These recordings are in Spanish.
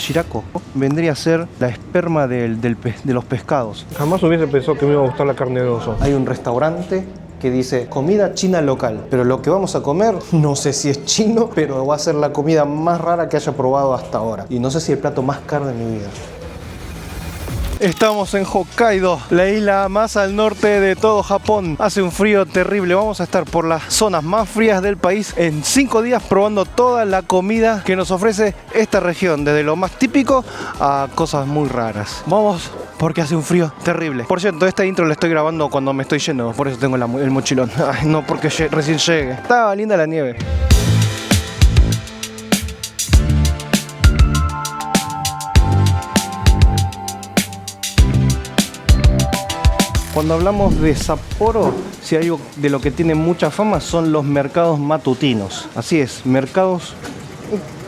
Shirako vendría a ser la esperma de los pescados. Jamás hubiese pensado que me iba a gustar la carne de oso. Hay un restaurante que dice comida china local, pero lo que vamos a comer no sé si es chino, pero va a ser la comida más rara que haya probado hasta ahora, y no sé si el plato más caro de mi vida. Estamos en Hokkaido, la isla más al norte de todo Japón. Hace un frío terrible. Vamos a estar por las zonas más frías del país en 5 días probando toda la comida que nos ofrece esta región, desde lo más típico a cosas muy raras. Vamos, porque hace un frío terrible. Por cierto, esta intro la estoy grabando cuando me estoy yendo, por eso tengo el mochilón. Ay, no, porque recién llegue. Estaba linda la nieve. Cuando hablamos de Sapporo, si hay algo de lo que tiene mucha fama son los mercados matutinos. Así es, mercados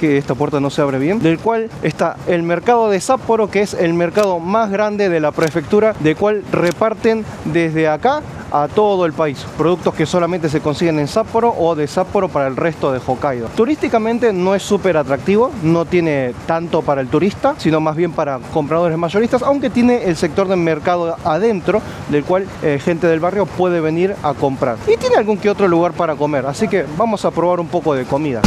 que esta puerta no se abre bien, del cual está el mercado de Sapporo, que es el mercado más grande de la prefectura, del cual reparten desde acá a todo el país productos que solamente se consiguen en Sapporo o de Sapporo para el resto de Hokkaido. Turísticamente no es súper atractivo, no tiene tanto para el turista, sino más bien para compradores mayoristas, aunque tiene el sector del mercado adentro, del cual gente del barrio puede venir a comprar. Y tiene algún que otro lugar para comer, así que vamos a probar un poco de comida.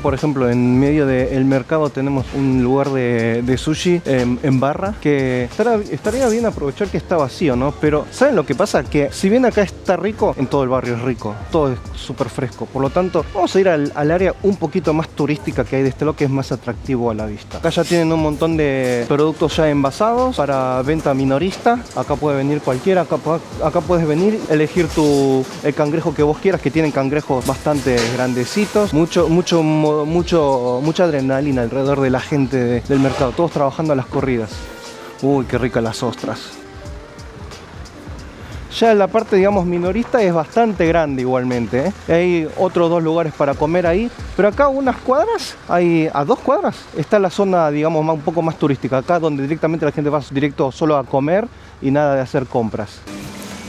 Por ejemplo, en medio del mercado tenemos un lugar de sushi en barra, que estaría bien aprovechar que está vacío, ¿no? Pero ¿saben lo que pasa? Que si bien acá está rico, en todo el barrio es rico, todo es súper fresco. Por lo tanto, vamos a ir al área un poquito más turística que hay de este lado, que es más atractivo a la vista. Acá ya tienen un montón de productos ya envasados para venta minorista. Acá puede venir cualquiera, acá puedes venir, elegir el cangrejo que vos quieras, que tienen cangrejos bastante grandecitos, mucha adrenalina alrededor de la gente del mercado, todos trabajando a las corridas. Uy, qué ricas las ostras. Ya la parte, digamos, minorista es bastante grande igualmente, ¿eh? Hay otros 2 lugares para comer ahí, pero acá unas cuadras, a 2 cuadras, está la zona, digamos, un poco más turística, acá donde directamente la gente va directo solo a comer y nada de hacer compras.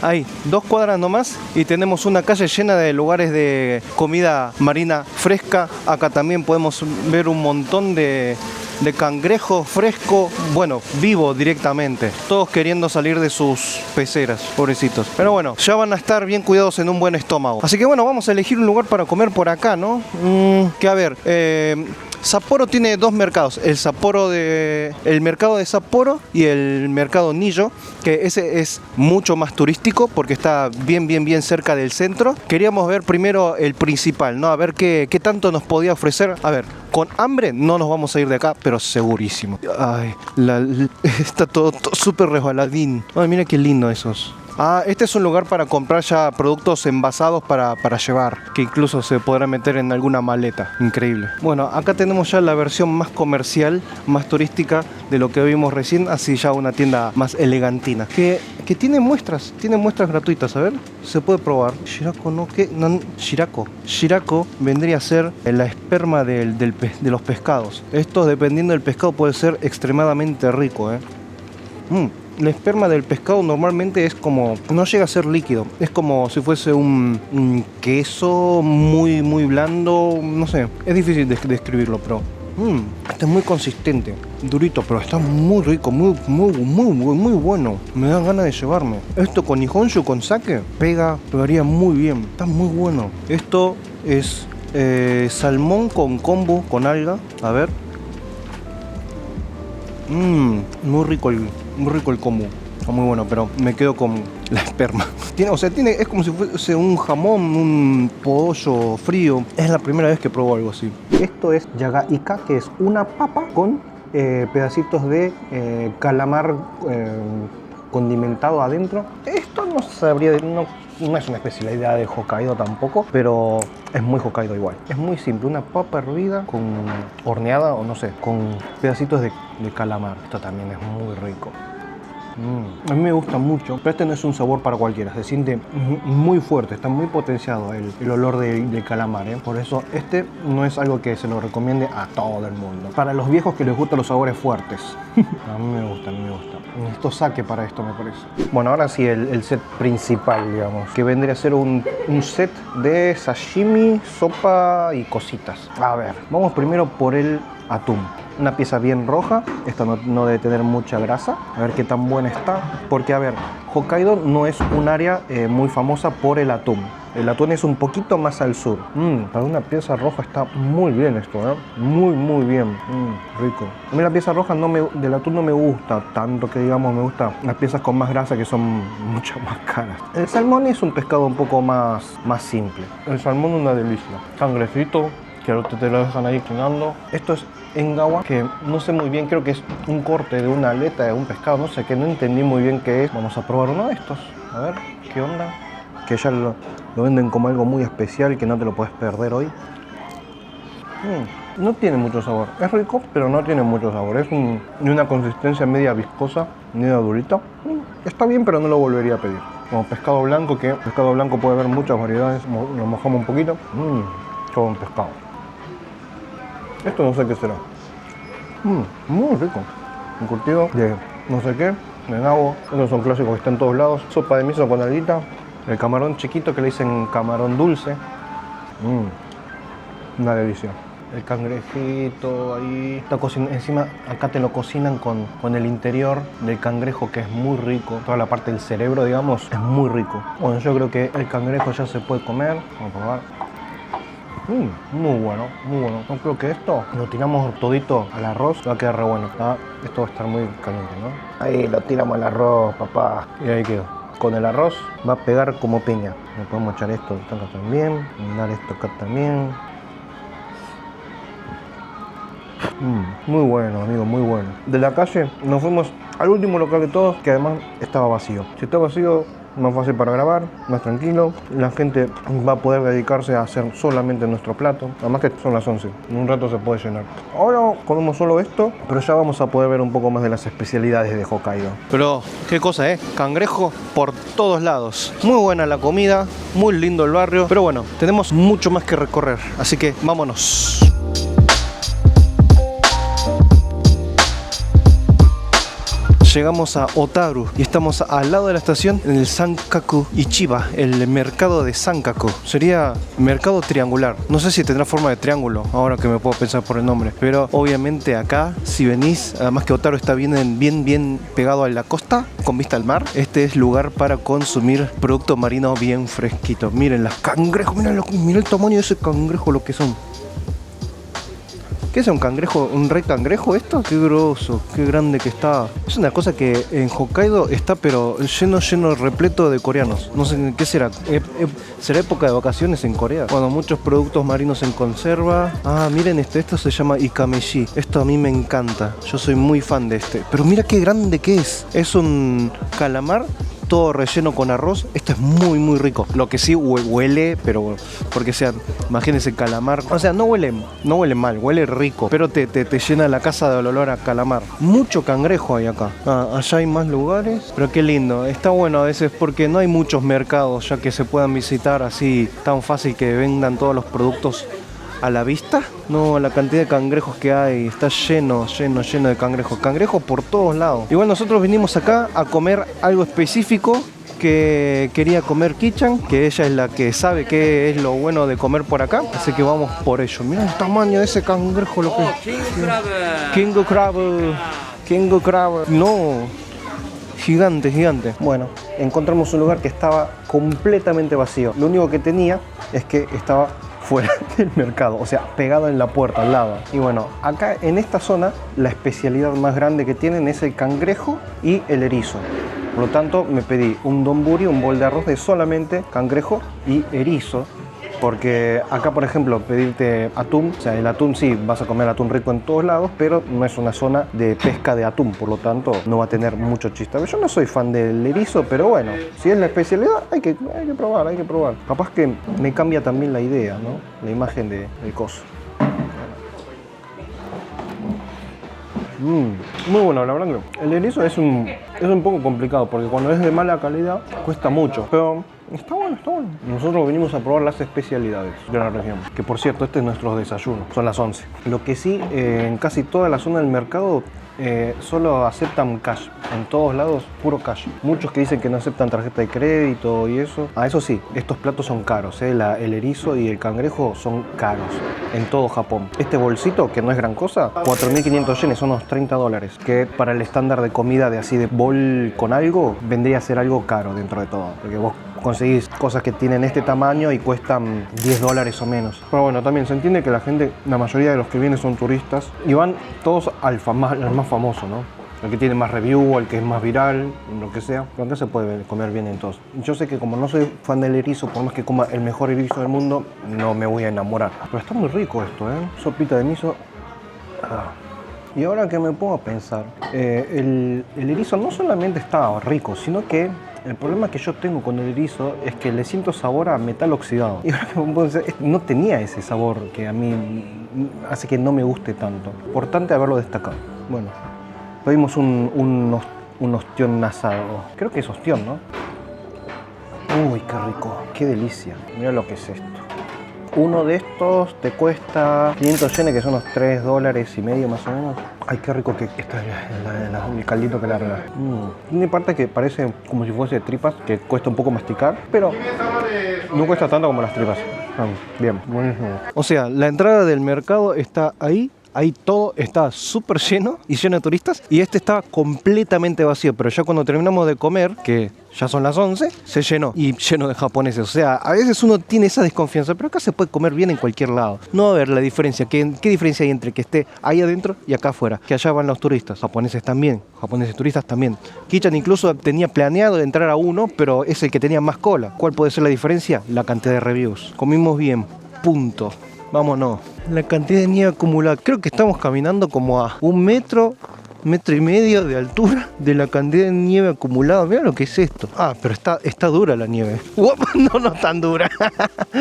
Hay 2 cuadras nomás y tenemos una calle llena de lugares de comida marina fresca. Acá también podemos ver un montón de cangrejo fresco, bueno, vivo directamente. Todos queriendo salir de sus peceras, pobrecitos. Pero bueno, ya van a estar bien cuidados en un buen estómago. Así que bueno, vamos a elegir un lugar para comer por acá, ¿no? Que a ver, Sapporo tiene 2 mercados, el mercado de Sapporo y el mercado Nijo, que ese es mucho más turístico porque está bien cerca del centro. Queríamos ver primero el principal, ¿no? A ver qué tanto nos podía ofrecer. A ver, con hambre no nos vamos a ir de acá, pero segurísimo. Ay, está todo súper resbaladín. Ay, mira qué lindo esos. Este es un lugar para comprar ya productos envasados para llevar, que incluso se podrá meter en alguna maleta. Increíble. Bueno, acá tenemos ya la versión más comercial, más turística de lo que vimos recién, así ya una tienda más elegantina, que tiene muestras gratuitas. A ver, se puede probar. Shirako no, ¿qué? No, Shirako vendría a ser la esperma de los pescados. Esto, dependiendo del pescado, puede ser extremadamente rico, ¿eh? La esperma del pescado normalmente es como, no llega a ser líquido, es como si fuese un queso muy blando, no sé, es difícil de describirlo, pero este es muy consistente, durito, pero está muy rico, muy bueno. Me da ganas de llevarme. Esto con nihonshu, con sake, pegaría muy bien, está muy bueno. Esto es salmón con kombu, con alga, a ver. Muy rico el kombu. Está muy bueno, pero me quedo con la esperma. Es como si fuese un jamón, un pollo frío. Es la primera vez que pruebo algo así. Esto es yagaika, que es una papa con pedacitos de calamar condimentado adentro. Esto no sabría, no es una especialidad de Hokkaido tampoco, pero es muy Hokkaido igual. Es muy simple, una papa hervida con horneada o no sé, con pedacitos de calamar. Esto también es muy rico. A mí me gusta mucho, pero este no es un sabor para cualquiera. Se siente muy fuerte, está muy potenciado el olor del calamar, ¿eh? Por eso este no es algo que se lo recomiende a todo el mundo. Para los viejos que les gustan los sabores fuertes. A mí me gusta, a mí me gusta. Esto saque para esto, me parece. Bueno, ahora sí, el set principal, digamos, que vendría a ser un set de sashimi, sopa y cositas. A ver, vamos primero por el atún. Una pieza bien roja, esta no debe tener mucha grasa, a ver qué tan buena está, porque a ver, Hokkaido no es un área muy famosa por el atún. El atún es un poquito más al sur. Para una pieza roja está muy bien esto, ¿eh? Muy bien. Rico. A mí la pieza roja del atún no me gusta tanto, que digamos, me gustan las piezas con más grasa, que son mucho más caras. El salmón es un pescado un poco más simple. El salmón es una delicia. Cangrejito, que ahora te lo dejan ahí cocinando. Esto es engawa, que no sé muy bien, creo que es un corte de una aleta de un pescado, no sé, que no entendí muy bien qué es. Vamos a probar uno de estos, a ver qué onda. Que ya lo venden como algo muy especial, que no te lo puedes perder hoy. No tiene mucho sabor, es rico, pero no tiene mucho sabor. Es de una consistencia media viscosa, media durita. Está bien, pero no lo volvería a pedir. Como pescado blanco, que pescado blanco puede haber muchas variedades. Lo mojamos un poquito. Qué buen pescado. Esto no sé qué será. Muy rico. Un curtido de no sé qué, de nabo. Estos son clásicos que están en todos lados. Sopa de miso con alguita. El camarón chiquito, que le dicen camarón dulce. Una delicia. El cangrejito ahí. Está encima acá te lo cocinan con el interior del cangrejo, que es muy rico. Toda la parte del cerebro, digamos, es muy rico. Bueno, yo creo que el cangrejo ya se puede comer. Vamos a probar. Muy bueno, muy bueno. Yo creo que esto lo tiramos todito al arroz, va a quedar re bueno. Esto va a estar muy caliente, ¿no? Ahí lo tiramos al arroz, papá. Y ahí quedó. Con el arroz va a pegar como piña. Le podemos echar esto acá también, dar esto acá también. Muy bueno, amigo, muy bueno. De la calle nos fuimos al último local de todos, que además estaba vacío. Si está vacío, más fácil para grabar, más tranquilo. La gente va a poder dedicarse a hacer solamente nuestro plato. Además que son las 11, en un rato se puede llenar. Ahora comemos solo esto, pero ya vamos a poder ver un poco más de las especialidades de Hokkaido. Pero qué cosa, cangrejo por todos lados. Muy buena la comida, muy lindo el barrio, pero bueno, tenemos mucho más que recorrer, así que vámonos. Llegamos a Otaru y estamos al lado de la estación, en el Sankaku Ichiba, el mercado de Sankaku. Sería mercado triangular. No sé si tendrá forma de triángulo, ahora que me puedo pensar por el nombre. Pero obviamente acá, si venís, además que Otaru está bien pegado a la costa, con vista al mar, este es lugar para consumir producto marino bien fresquito. Miren los cangrejos, miren el tamaño de ese cangrejo, lo que son. ¿Qué es un cangrejo? ¿Un rey cangrejo esto? Qué groso, qué grande que está. Es una cosa que en Hokkaido está pero lleno, repleto de coreanos. No sé qué será. ¿Será época de vacaciones en Corea? Bueno, muchos productos marinos en conserva. Miren esto se llama ikameshi. Esto a mí me encanta. Yo soy muy fan de este. Pero mira qué grande que es. Es un calamar todo relleno con arroz. Esto es muy rico. Lo que sí huele, pero porque imagínense calamar. O sea, no huele mal, huele rico, pero te llena la casa del olor a calamar. Mucho cangrejo hay acá. Allá hay más lugares, pero qué lindo. Está bueno a veces porque no hay muchos mercados ya que se puedan visitar así tan fácil, que vendan todos los productos a la vista. No, la cantidad de cangrejos que hay, está lleno de cangrejos. Cangrejos por todos lados. Igual nosotros vinimos acá a comer algo específico que quería comer Kichan, que ella es la que sabe qué es lo bueno de comer por acá, así que vamos por ello. Mira el tamaño de ese cangrejo, lo que King Crab. No, gigante. Bueno, encontramos un lugar que estaba completamente vacío. Lo único que tenía es que estaba fuera del mercado, o sea, pegado en la puerta, al lado. Y bueno, acá en esta zona, la especialidad más grande que tienen es el cangrejo y el erizo. Por lo tanto, me pedí un donburi, un bol de arroz de solamente cangrejo y erizo. Porque acá, por ejemplo, pedirte atún, o sea, el atún sí, vas a comer atún rico en todos lados, pero no es una zona de pesca de atún, por lo tanto no va a tener mucho chiste. Yo no soy fan del erizo, pero bueno, si es la especialidad, hay que probar. Capaz que me cambia también la idea, ¿no? La imagen del coso. Muy bueno, la verdad que el erizo es un poco complicado porque cuando es de mala calidad cuesta mucho, pero está bueno, está bueno. Nosotros venimos a probar las especialidades de la región, que por cierto este es nuestro desayuno, son las 11. Lo que sí, en casi toda la zona del mercado solo aceptan cash, en todos lados puro cash. Muchos que dicen que no aceptan tarjeta de crédito y eso. Eso sí, estos platos son caros, el erizo y el cangrejo son caros en todo Japón. Este bolsito, que no es gran cosa, 4.500 yenes, son unos $30, que para el estándar de comida de así de bol con algo, vendría a ser algo caro dentro de todo, porque vos conseguís cosas que tienen este tamaño y cuestan $10 o menos. Pero bueno, también se entiende que la gente, la mayoría de los que vienen son turistas y van todos al más famoso, ¿no? El que tiene más review, el que es más viral, lo que sea. Pero acá se puede comer bien en todos. Yo sé que como no soy fan del erizo, por más que coma el mejor erizo del mundo, no me voy a enamorar. Pero está muy rico esto, ¿eh? Sopita de miso. Y ahora que me pongo a pensar, el erizo no solamente está rico, sino que el problema que yo tengo con el erizo es que le siento sabor a metal oxidado. Y ahora que me pongo a pensar, no tenía ese sabor que a mí hace que no me guste tanto. Importante haberlo destacado. Bueno, pedimos un ostión asado. Creo que es ostión, ¿no? Uy, qué rico, qué delicia. Mira lo que es esto. Uno de estos te cuesta 500 yenes, que son unos $3.50 más o menos. Ay, qué rico que está el caldito que larga. Tiene parte que parece como si fuese tripas, que cuesta un poco masticar, pero no cuesta tanto como las tripas. Bien, buenísimo. O sea, la entrada del mercado está ahí. Ahí todo está súper lleno y lleno de turistas, y este estaba completamente vacío, pero ya cuando terminamos de comer, que ya son las 11, se llenó, y lleno de japoneses. O sea, a veces uno tiene esa desconfianza, pero acá se puede comer bien en cualquier lado. No va a haber la diferencia. ¿Qué diferencia hay entre que esté ahí adentro y acá afuera? Que allá van los turistas, japoneses también, japoneses turistas también. Kichan incluso tenía planeado de entrar a uno, pero es el que tenía más cola. ¿Cuál puede ser la diferencia? La cantidad de reviews. Comimos bien, punto. Vámonos. La cantidad de nieve acumulada. Creo que estamos caminando como a 1 metro, 1,5 metros de altura de la cantidad de nieve acumulada. Mira lo que es esto. Pero está dura la nieve. No tan dura.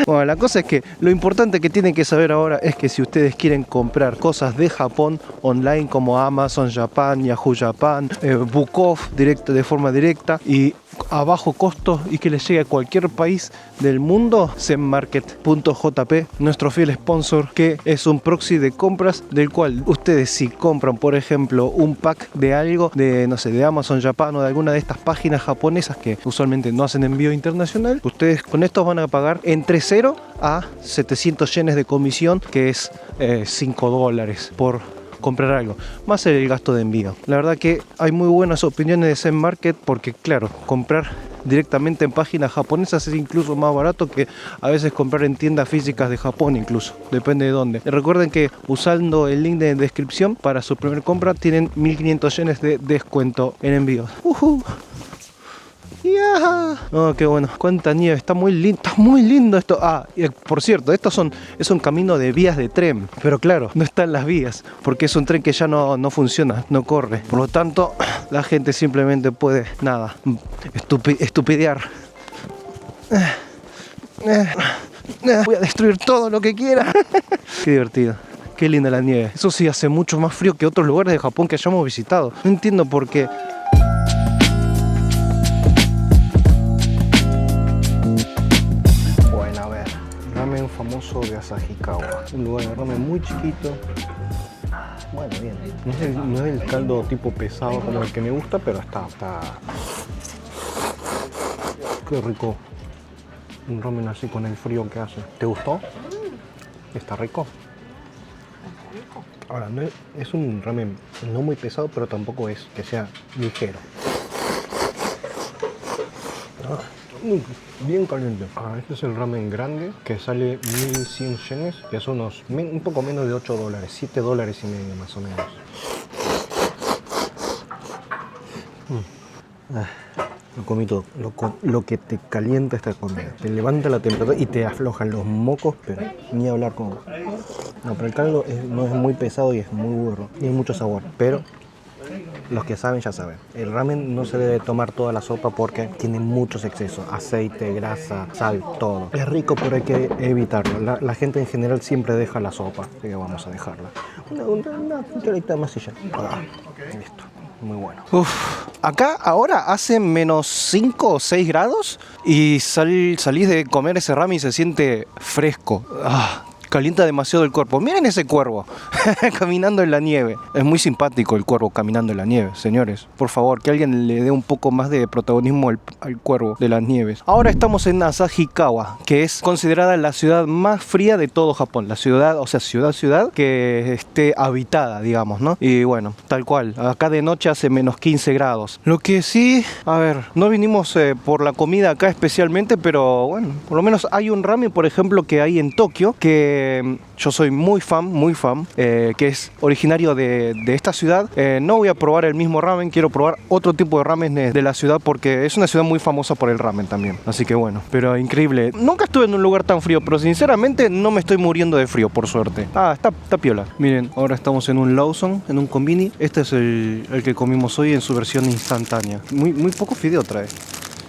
Bueno, la cosa es que lo importante que tienen que saber ahora es que si ustedes quieren comprar cosas de Japón online como Amazon Japan, Yahoo Japan, Bookoff de forma directa y a bajo costo y que les llegue a cualquier país del mundo, Zenmarket.jp, nuestro fiel sponsor, que es un proxy de compras del cual ustedes, si compran por ejemplo un pack de algo de, no sé, de Amazon Japan o de alguna de estas páginas japonesas que usualmente no hacen envío internacional, ustedes con estos van a pagar entre 0 a 700 yenes de comisión, que es $5 por comprar algo, más el gasto de envío. La verdad que hay muy buenas opiniones de Zen Market porque, claro, comprar directamente en páginas japonesas es incluso más barato que a veces comprar en tiendas físicas de Japón, incluso, depende de dónde. Y recuerden que usando el link de descripción para su primer compra tienen 1.500 yenes de descuento en envíos. Yeah. Oh, qué bueno, cuánta nieve, está muy lindo esto. Y por cierto, es un camino de vías de tren, pero claro, no están las vías, porque es un tren que ya no funciona, no corre. Por lo tanto, la gente simplemente puede, estupidear. Voy a destruir todo lo que quiera. Qué divertido. Qué linda la nieve. Eso sí, hace mucho más frío que otros lugares de Japón que hayamos visitado. No entiendo por qué. Famoso de Asahikawa, un lugar de ramen muy chiquito. Bueno, bien, no es el caldo tipo pesado como el que me gusta, pero está qué rico un ramen así con el frío que hace. ¿Te gustó? ¿Está rico? Ahora, no es un ramen no muy pesado, pero tampoco es que sea ligero. Bien caliente. Este es el ramen grande que sale 1.100 yenes, que son un poco menos de $8, $7.50 más o menos. Lo comí todo. Lo que te calienta esta comida. Te levanta la temperatura y te aflojan los mocos, pero ni hablar con. No, pero el caldo no es muy pesado y es muy burro. Y hay mucho sabor, pero Los que saben ya saben. El ramen no se debe tomar toda la sopa porque tiene muchos excesos. Aceite, grasa, sal, todo. Es rico pero hay que evitarlo. La gente en general siempre deja la sopa. Así que vamos a dejarla. Una cucharadita más y ya. Listo. Muy bueno. Acá ahora hace menos 5 o 6 grados y salís de comer ese ramen y se siente fresco. Calienta demasiado el cuerpo. Miren ese cuervo caminando en la nieve. Es muy simpático el cuervo caminando en la nieve, señores. Por favor, que alguien le dé un poco más de protagonismo al cuervo de las nieves. Ahora estamos en Asahikawa, que es considerada la ciudad más fría de todo Japón. La ciudad, o sea, ciudad que esté habitada, digamos, ¿no? Y bueno, tal cual. Acá de noche hace menos 15 grados. Lo que sí, a ver, no vinimos por la comida acá especialmente, pero bueno, por lo menos hay un ramen, por ejemplo, que hay en Tokio, que yo soy muy fan, que es originario de esta ciudad. No voy a probar el mismo ramen, quiero probar otro tipo de ramen de la ciudad porque es una ciudad muy famosa por el ramen también. Así que bueno, pero increíble. Nunca estuve en un lugar tan frío, pero sinceramente no me estoy muriendo de frío, por suerte. Está piola. Miren, ahora estamos en un Lawson, en un Konbini. Este es el que comimos hoy en su versión instantánea. Muy poco fideo trae.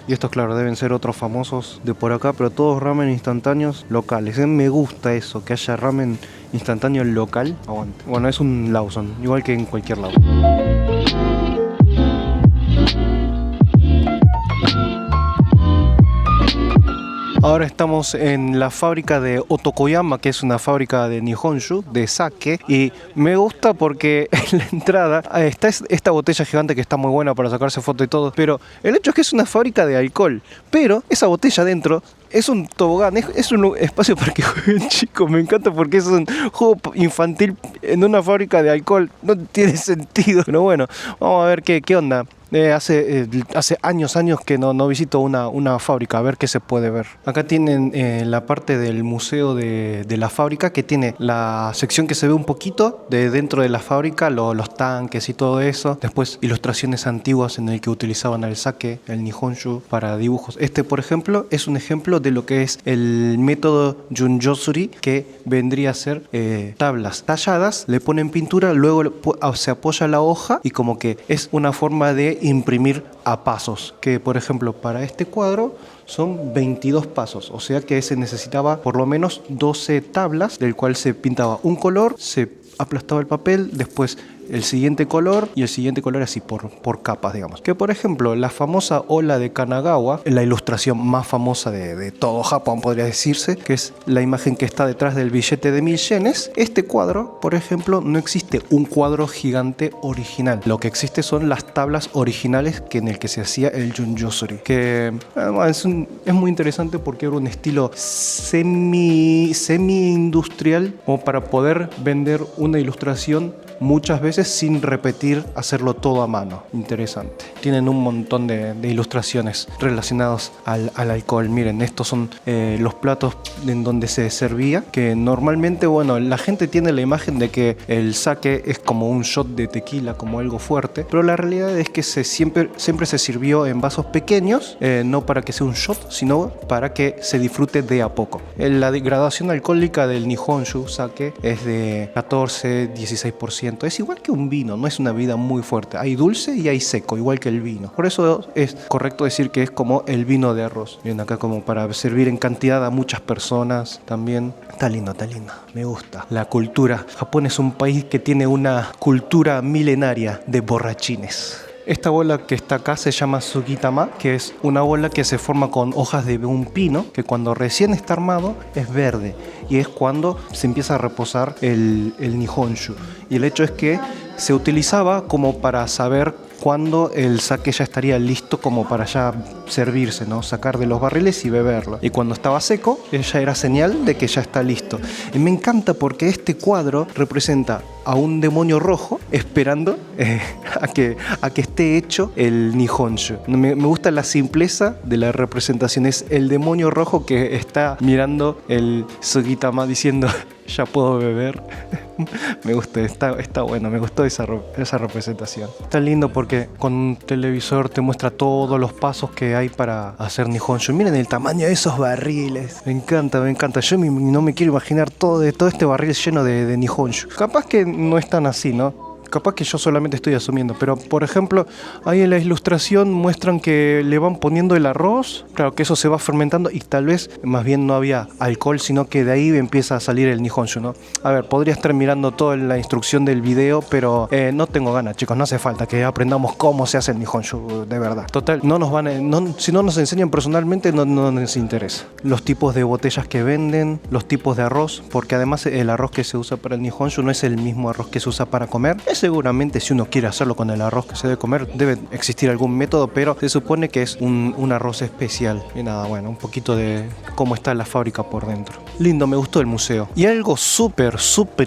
Y estos, claro, deben ser otros famosos de por acá, pero todos ramen instantáneos locales. Me gusta eso, que haya ramen instantáneo local. Aguante. Bueno, es un Lawson, igual que en cualquier lado. Ahora estamos en la fábrica de Otokoyama, que es una fábrica de Nihonshu, de sake. Y me gusta porque en la entrada está esta botella gigante que está muy buena para sacarse foto y todo. Pero el hecho es que es una fábrica de alcohol. Pero esa botella adentro es un tobogán, es un espacio para que jueguen chicos. Me encanta porque es un juego infantil en una fábrica de alcohol. No tiene sentido. Pero bueno, vamos a ver qué onda. Hace años que no visito una fábrica, a ver qué se puede ver. Acá tienen la parte del museo de la fábrica, que tiene la sección que se ve un poquito de dentro de la fábrica, los tanques y todo eso. Después ilustraciones antiguas en el que utilizaban el sake, el nihonshu, para dibujos. Este, por ejemplo, es un ejemplo de lo que es el método Junjosuri, que vendría a ser tablas talladas, le ponen pintura, luego se apoya la hoja y como que es una forma de imprimir a pasos, que por ejemplo para este cuadro son 22 pasos, o sea que se necesitaba por lo menos 12 tablas, del cual se pintaba un color, se aplastaba el papel, después el siguiente color y el siguiente color así por capas, digamos. Que por ejemplo la famosa ola de Kanagawa, la ilustración más famosa de todo Japón podría decirse, que es la imagen que está detrás del billete de 1000 yenes. Este cuadro, por ejemplo, no existe un cuadro gigante original. Lo que existe son las tablas originales en el que se hacía el Junjosuri, que es muy interesante porque era un estilo semi-industrial, como para poder vender una ilustración muchas veces sin repetir, hacerlo todo a mano. Interesante. Tienen un montón de ilustraciones relacionadas al alcohol. Miren, estos son los platos en donde se servía, que normalmente, bueno, la gente tiene la imagen de que el sake es como un shot de tequila, como algo fuerte, pero la realidad es que siempre se sirvió en vasos pequeños, no para que sea un shot, sino para que se disfrute de a poco. La graduación alcohólica del nihonshu sake es de 14-16%. Es igual que un vino, no es una bebida muy fuerte. Hay dulce y hay seco, igual que el vino. Por eso es correcto decir que es como el vino de arroz. Vienen acá como para servir en cantidad a muchas personas también. Está lindo, me gusta. La cultura. Japón es un país que tiene una cultura milenaria de borrachines. Esta bola que está acá se llama Sugitama, que es una bola que se forma con hojas de un pino, que cuando recién está armado es verde, y es cuando se empieza a reposar el nihonshu. Y el hecho es que se utilizaba como para saber cuándo el sake ya estaría listo como para ya servirse, ¿no? Sacar de los barriles y beberlo. Y cuando estaba seco, ya era señal de que ya está listo. Y me encanta porque este cuadro representa a un demonio rojo esperando a que esté hecho el nihonshu. Me gusta la simpleza de la representación. Es el demonio rojo que está mirando el Sugitama diciendo: ya puedo beber. Me gusta, está bueno, me gustó esa representación. Está lindo porque con un televisor te muestra todos los pasos que hay para hacer nihonshu. Miren el tamaño de esos barriles. Me encanta. Yo no me quiero imaginar todo este barril lleno de nihonshu. Capaz que no es tan así, ¿no? capaz que yo solamente estoy asumiendo, pero por ejemplo, ahí en la ilustración muestran que le van poniendo el arroz, claro que eso se va fermentando y tal vez más bien no había alcohol, sino que de ahí empieza a salir el Nihonshu, ¿no? A ver, podría estar mirando toda la instrucción del video, pero no tengo ganas, chicos, no hace falta que aprendamos cómo se hace el Nihonshu, de verdad. Total, no nos van si no nos enseñan personalmente, no nos interesa. Los tipos de botellas que venden, los tipos de arroz, porque además el arroz que se usa para el Nihonshu no es el mismo arroz que se usa para comer. Seguramente si uno quiere hacerlo con el arroz que se debe comer, debe existir algún método, pero se supone que es un arroz especial. Y nada, bueno, un poquito de cómo está la fábrica por dentro. Lindo, me gustó el museo. Y algo súper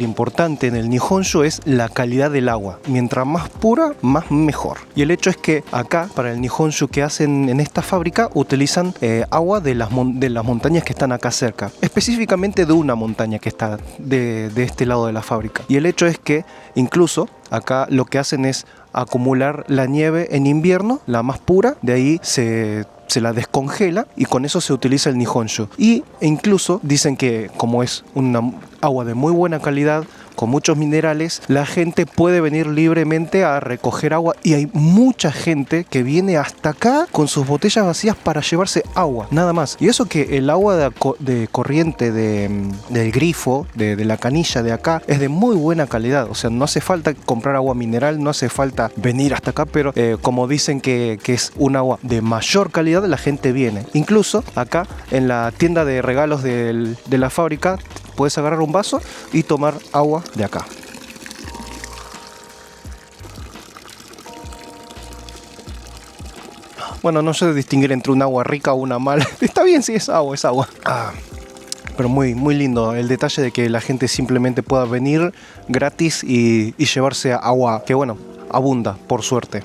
importante en el Nihonshu es la calidad del agua. Mientras más pura, más mejor. Y el hecho es que acá, para el Nihonshu que hacen en esta fábrica, utilizan agua de las montañas que están acá cerca. Específicamente de una montaña que está de este lado de la fábrica. Y el hecho es que incluso acá lo que hacen es acumular la nieve en invierno, la más pura, de ahí se la descongela y con eso se utiliza el Nihonshu. E incluso dicen que como es una agua de muy buena calidad, con muchos minerales, la gente puede venir libremente a recoger agua y hay mucha gente que viene hasta acá con sus botellas vacías para llevarse agua, nada más. Y eso que el agua de corriente del grifo, de la canilla de acá, es de muy buena calidad, o sea, no hace falta comprar agua mineral, no hace falta venir hasta acá, pero como dicen que es un agua de mayor calidad, la gente viene. Incluso acá en la tienda de regalos de la fábrica, puedes agarrar un vaso y tomar agua de acá. Bueno, no sé distinguir entre un agua rica o una mala. Está bien si es agua, es agua. Pero muy lindo el detalle de que la gente simplemente pueda venir gratis y llevarse agua que, bueno, abunda, por suerte.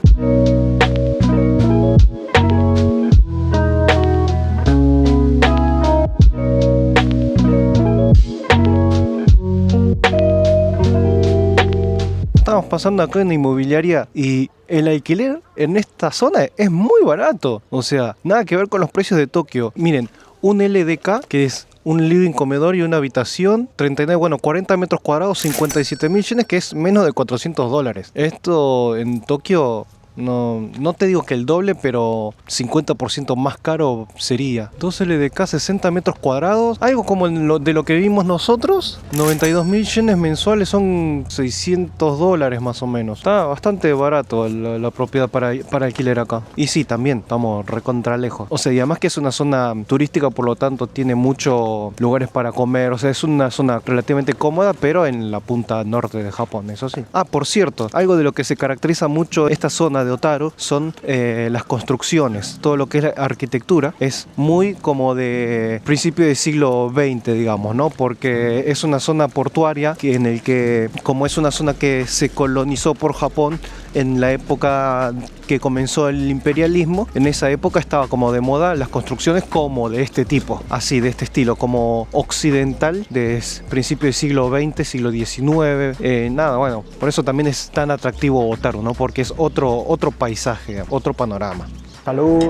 Estamos pasando acá en la inmobiliaria y el alquiler en esta zona es muy barato. O sea, nada que ver con los precios de Tokio. Miren, un LDK, que es un living, comedor y una habitación, 40 metros cuadrados, 57.000 yenes, que es menos de $400. Esto en Tokio... No te digo que el doble, pero 50% más caro sería. 2 LDK, 60 metros cuadrados, algo como de lo que vimos nosotros. 92.000 yenes mensuales, son $600 más o menos. Está bastante barato la propiedad para alquiler acá. Y sí, también estamos recontra lejos. O sea, y además que es una zona turística, por lo tanto tiene muchos lugares para comer. O sea, es una zona relativamente cómoda, pero en la punta norte de Japón, eso sí. Por cierto, algo de lo que se caracteriza mucho esta zona de Otaru son las construcciones. Todo lo que es la arquitectura es muy como de principio del siglo XX, digamos, ¿no? Porque es una zona portuaria en el que, como es una zona que se colonizó por Japón en la época que comenzó el imperialismo, en esa época estaba como de moda las construcciones como de este tipo, así, de este estilo, como occidental, de principio del siglo XX, siglo XIX, nada, bueno, por eso también es tan atractivo Otaru, ¿no? Porque es otro paisaje, otro panorama. Salud.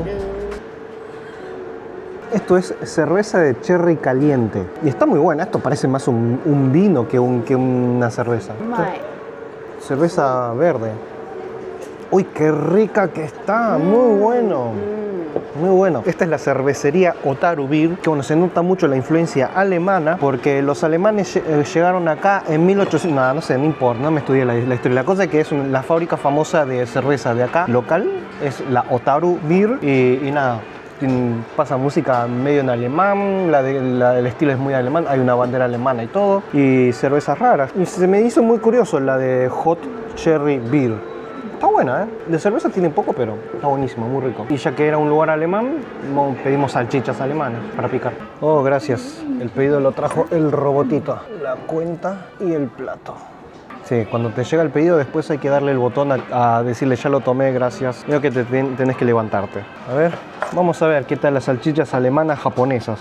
Esto es cerveza de cherry caliente y está muy buena. Esto parece más un vino que una cerveza. Cerveza verde. Uy, qué rica que está, muy bueno. Muy bueno. Esta es la cervecería Otaru Beer, que bueno, se nota mucho la influencia alemana, porque los alemanes llegaron acá en 1800, no sé, no importa, no me estudié la historia. La cosa es que es la fábrica famosa de cerveza de acá, local, es la Otaru Beer, y nada, pasa música medio en alemán, el estilo es muy alemán, hay una bandera alemana y todo, y cervezas raras. Y se me hizo muy curioso la de Hot Cherry Beer. Está buena, ¿eh? De cerveza tiene poco, pero está buenísimo, muy rico. Y ya que era un lugar alemán, pedimos salchichas alemanas para picar. Oh, gracias. El pedido lo trajo el robotito. La cuenta y el plato. Sí, cuando te llega el pedido, después hay que darle el botón a decirle ya lo tomé, gracias. Veo que tenés que levantarte. A ver, vamos a ver qué tal las salchichas alemanas japonesas.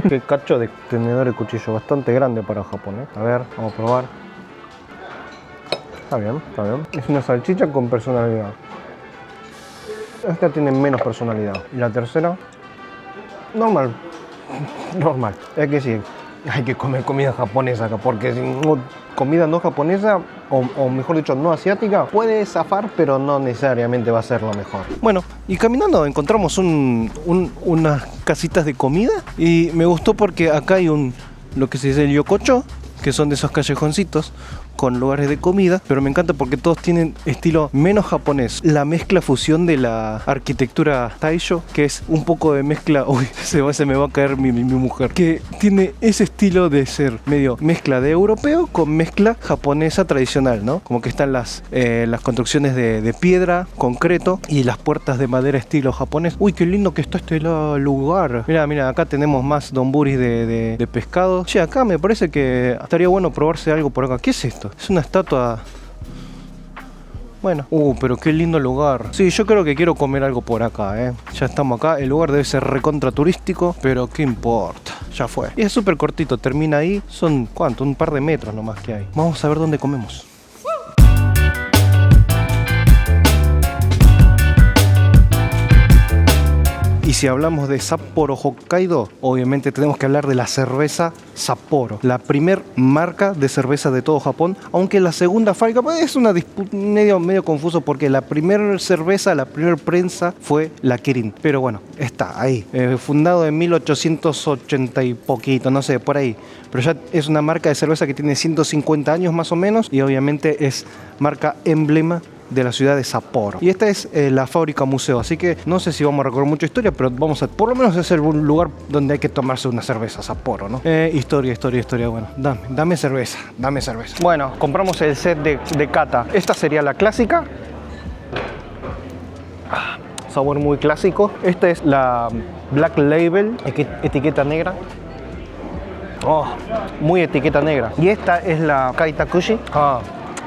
Qué cacho de tenedor y cuchillo, bastante grande para Japón, ¿eh? A ver, vamos a probar. Está bien, está bien. Es una salchicha con personalidad. Esta tiene menos personalidad. Y la tercera, normal. Normal. Es que sí, hay que comer comida japonesa acá, porque si no, comida no japonesa, o mejor dicho, no asiática, puede zafar, pero no necesariamente va a ser lo mejor. Bueno, y caminando encontramos unas casitas de comida, y me gustó porque acá hay lo que se dice el yokocho, que son de esos callejoncitos con lugares de comida, pero me encanta porque todos tienen estilo menos japonés. La mezcla fusión de la arquitectura Taisho, que es un poco de mezcla, uy, se me va a caer mi mujer, que tiene ese estilo de ser medio mezcla de europeo con mezcla japonesa tradicional, ¿no? Como que están las construcciones de piedra, concreto, y las puertas de madera estilo japonés. Uy, qué lindo que está este lugar. Mira, acá tenemos más donburis de pescado. Che, acá me parece que estaría bueno probarse algo por acá. ¿Qué es esto? Es una estatua. Bueno, pero qué lindo lugar. Sí, yo creo que quiero comer algo por acá, Ya estamos acá, el lugar debe ser recontra turístico, pero qué importa, ya fue. Y es súper cortito, termina ahí, son, ¿cuánto? Un par de metros nomás que hay. Vamos a ver dónde comemos. Y si hablamos de Sapporo, Hokkaido, obviamente tenemos que hablar de la cerveza Sapporo, la primer marca de cerveza de todo Japón, aunque la segunda fábrica es una disputa medio confuso porque la primera cerveza, la primera prensa fue la Kirin, pero bueno, está ahí, fundado en 1880 y poquito, no sé, por ahí, pero ya es una marca de cerveza que tiene 150 años más o menos y obviamente es marca emblema de la ciudad de Sapporo. Y esta es la fábrica museo, así que no sé si vamos a recorrer mucha historia, pero por lo menos es el lugar donde hay que tomarse una cerveza, Sapporo, ¿no? Historia, bueno, dame cerveza. Bueno, compramos el set de cata. Esta sería la clásica. Sabor muy clásico. Esta es la Black Label, etiqueta negra. Oh, muy etiqueta negra. Y esta es la Kaitakushi.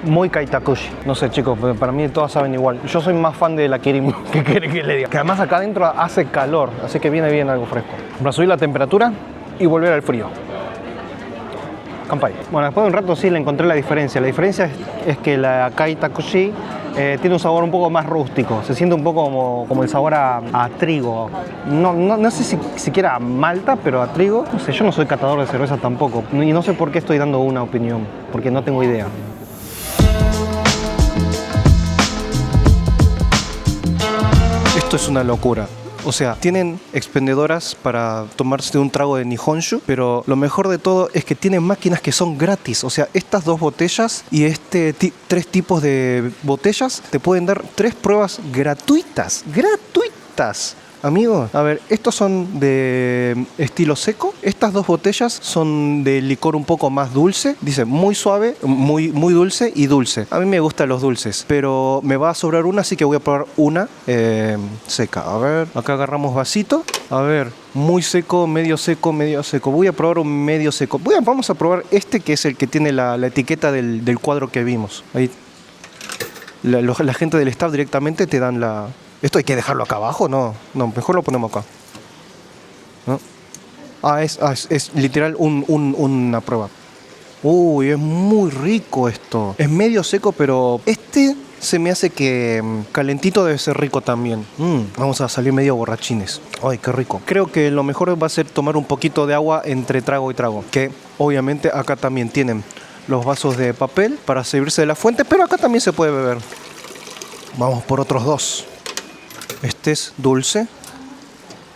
Muy Kaitakushi. No sé, chicos, para mí todas saben igual. Yo soy más fan de la Kirin. ¿Qué quiere que le diga? Que además acá adentro hace calor, así que viene bien algo fresco. Para subir la temperatura y volver al frío. Kampai. Bueno, después de un rato sí le encontré la diferencia. La diferencia es que la Kaitakushi tiene un sabor un poco más rústico. Se siente un poco como el sabor a trigo. No sé si siquiera a malta, pero a trigo. No sé, yo no soy catador de cerveza tampoco. Y no sé por qué estoy dando una opinión, porque no tengo idea. Esto es una locura. O sea, tienen expendedoras para tomarse un trago de Nihonshu, pero lo mejor de todo es que tienen máquinas que son gratis. O sea, estas dos botellas y tres tipos de botellas te pueden dar 3 pruebas gratuitas. ¡Gratuitas! Amigos, a ver, estos son de estilo seco. Estas dos botellas son de licor un poco más dulce. Dice muy suave, muy dulce y dulce. A mí me gustan los dulces, pero me va a sobrar una, así que voy a probar una seca. A ver, acá agarramos vasito. A ver, muy seco, medio seco, medio seco. Voy a probar un medio seco. Vamos a probar este que es el que tiene la etiqueta del cuadro que vimos. Ahí la gente del staff directamente te dan la... ¿Esto hay que dejarlo acá abajo? No, mejor lo ponemos acá. ¿No? Es literal una prueba. Uy, es muy rico esto. Es medio seco, pero se me hace que calentito debe ser rico también. Vamos a salir medio borrachines. Ay, qué rico. Creo que lo mejor va a ser tomar un poquito de agua entre trago y trago. Que obviamente acá también tienen los vasos de papel para servirse de la fuente, pero acá también se puede beber. Vamos por otros 2. Este es dulce,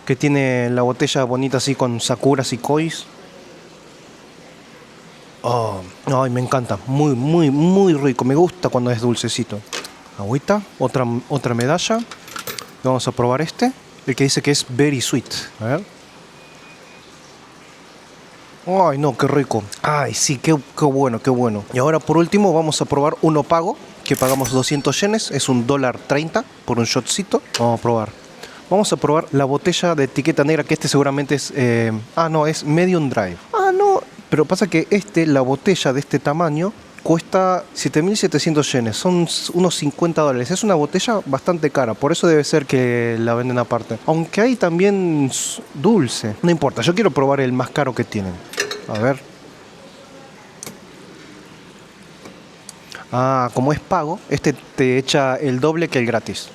que tiene la botella bonita así con sakuras y kois. Ay, me encanta, muy rico, me gusta cuando es dulcecito. Agüita, otra medalla. Vamos a probar el que dice que es very sweet. A ver. Ay, no, qué rico. Ay, sí, qué bueno. Y ahora por último vamos a probar uno pago, que pagamos 200 yenes, es $1.30 por un shotcito. Vamos a probar. Vamos a probar la botella de etiqueta negra, que seguramente es... es medium dry. Pero pasa que la botella de este tamaño cuesta 7.700 yenes, son unos $50. Es una botella bastante cara, por eso debe ser que la venden aparte. Aunque hay también dulce. No importa, yo quiero probar el más caro que tienen. A ver. Como es pago, te echa el doble que el gratis.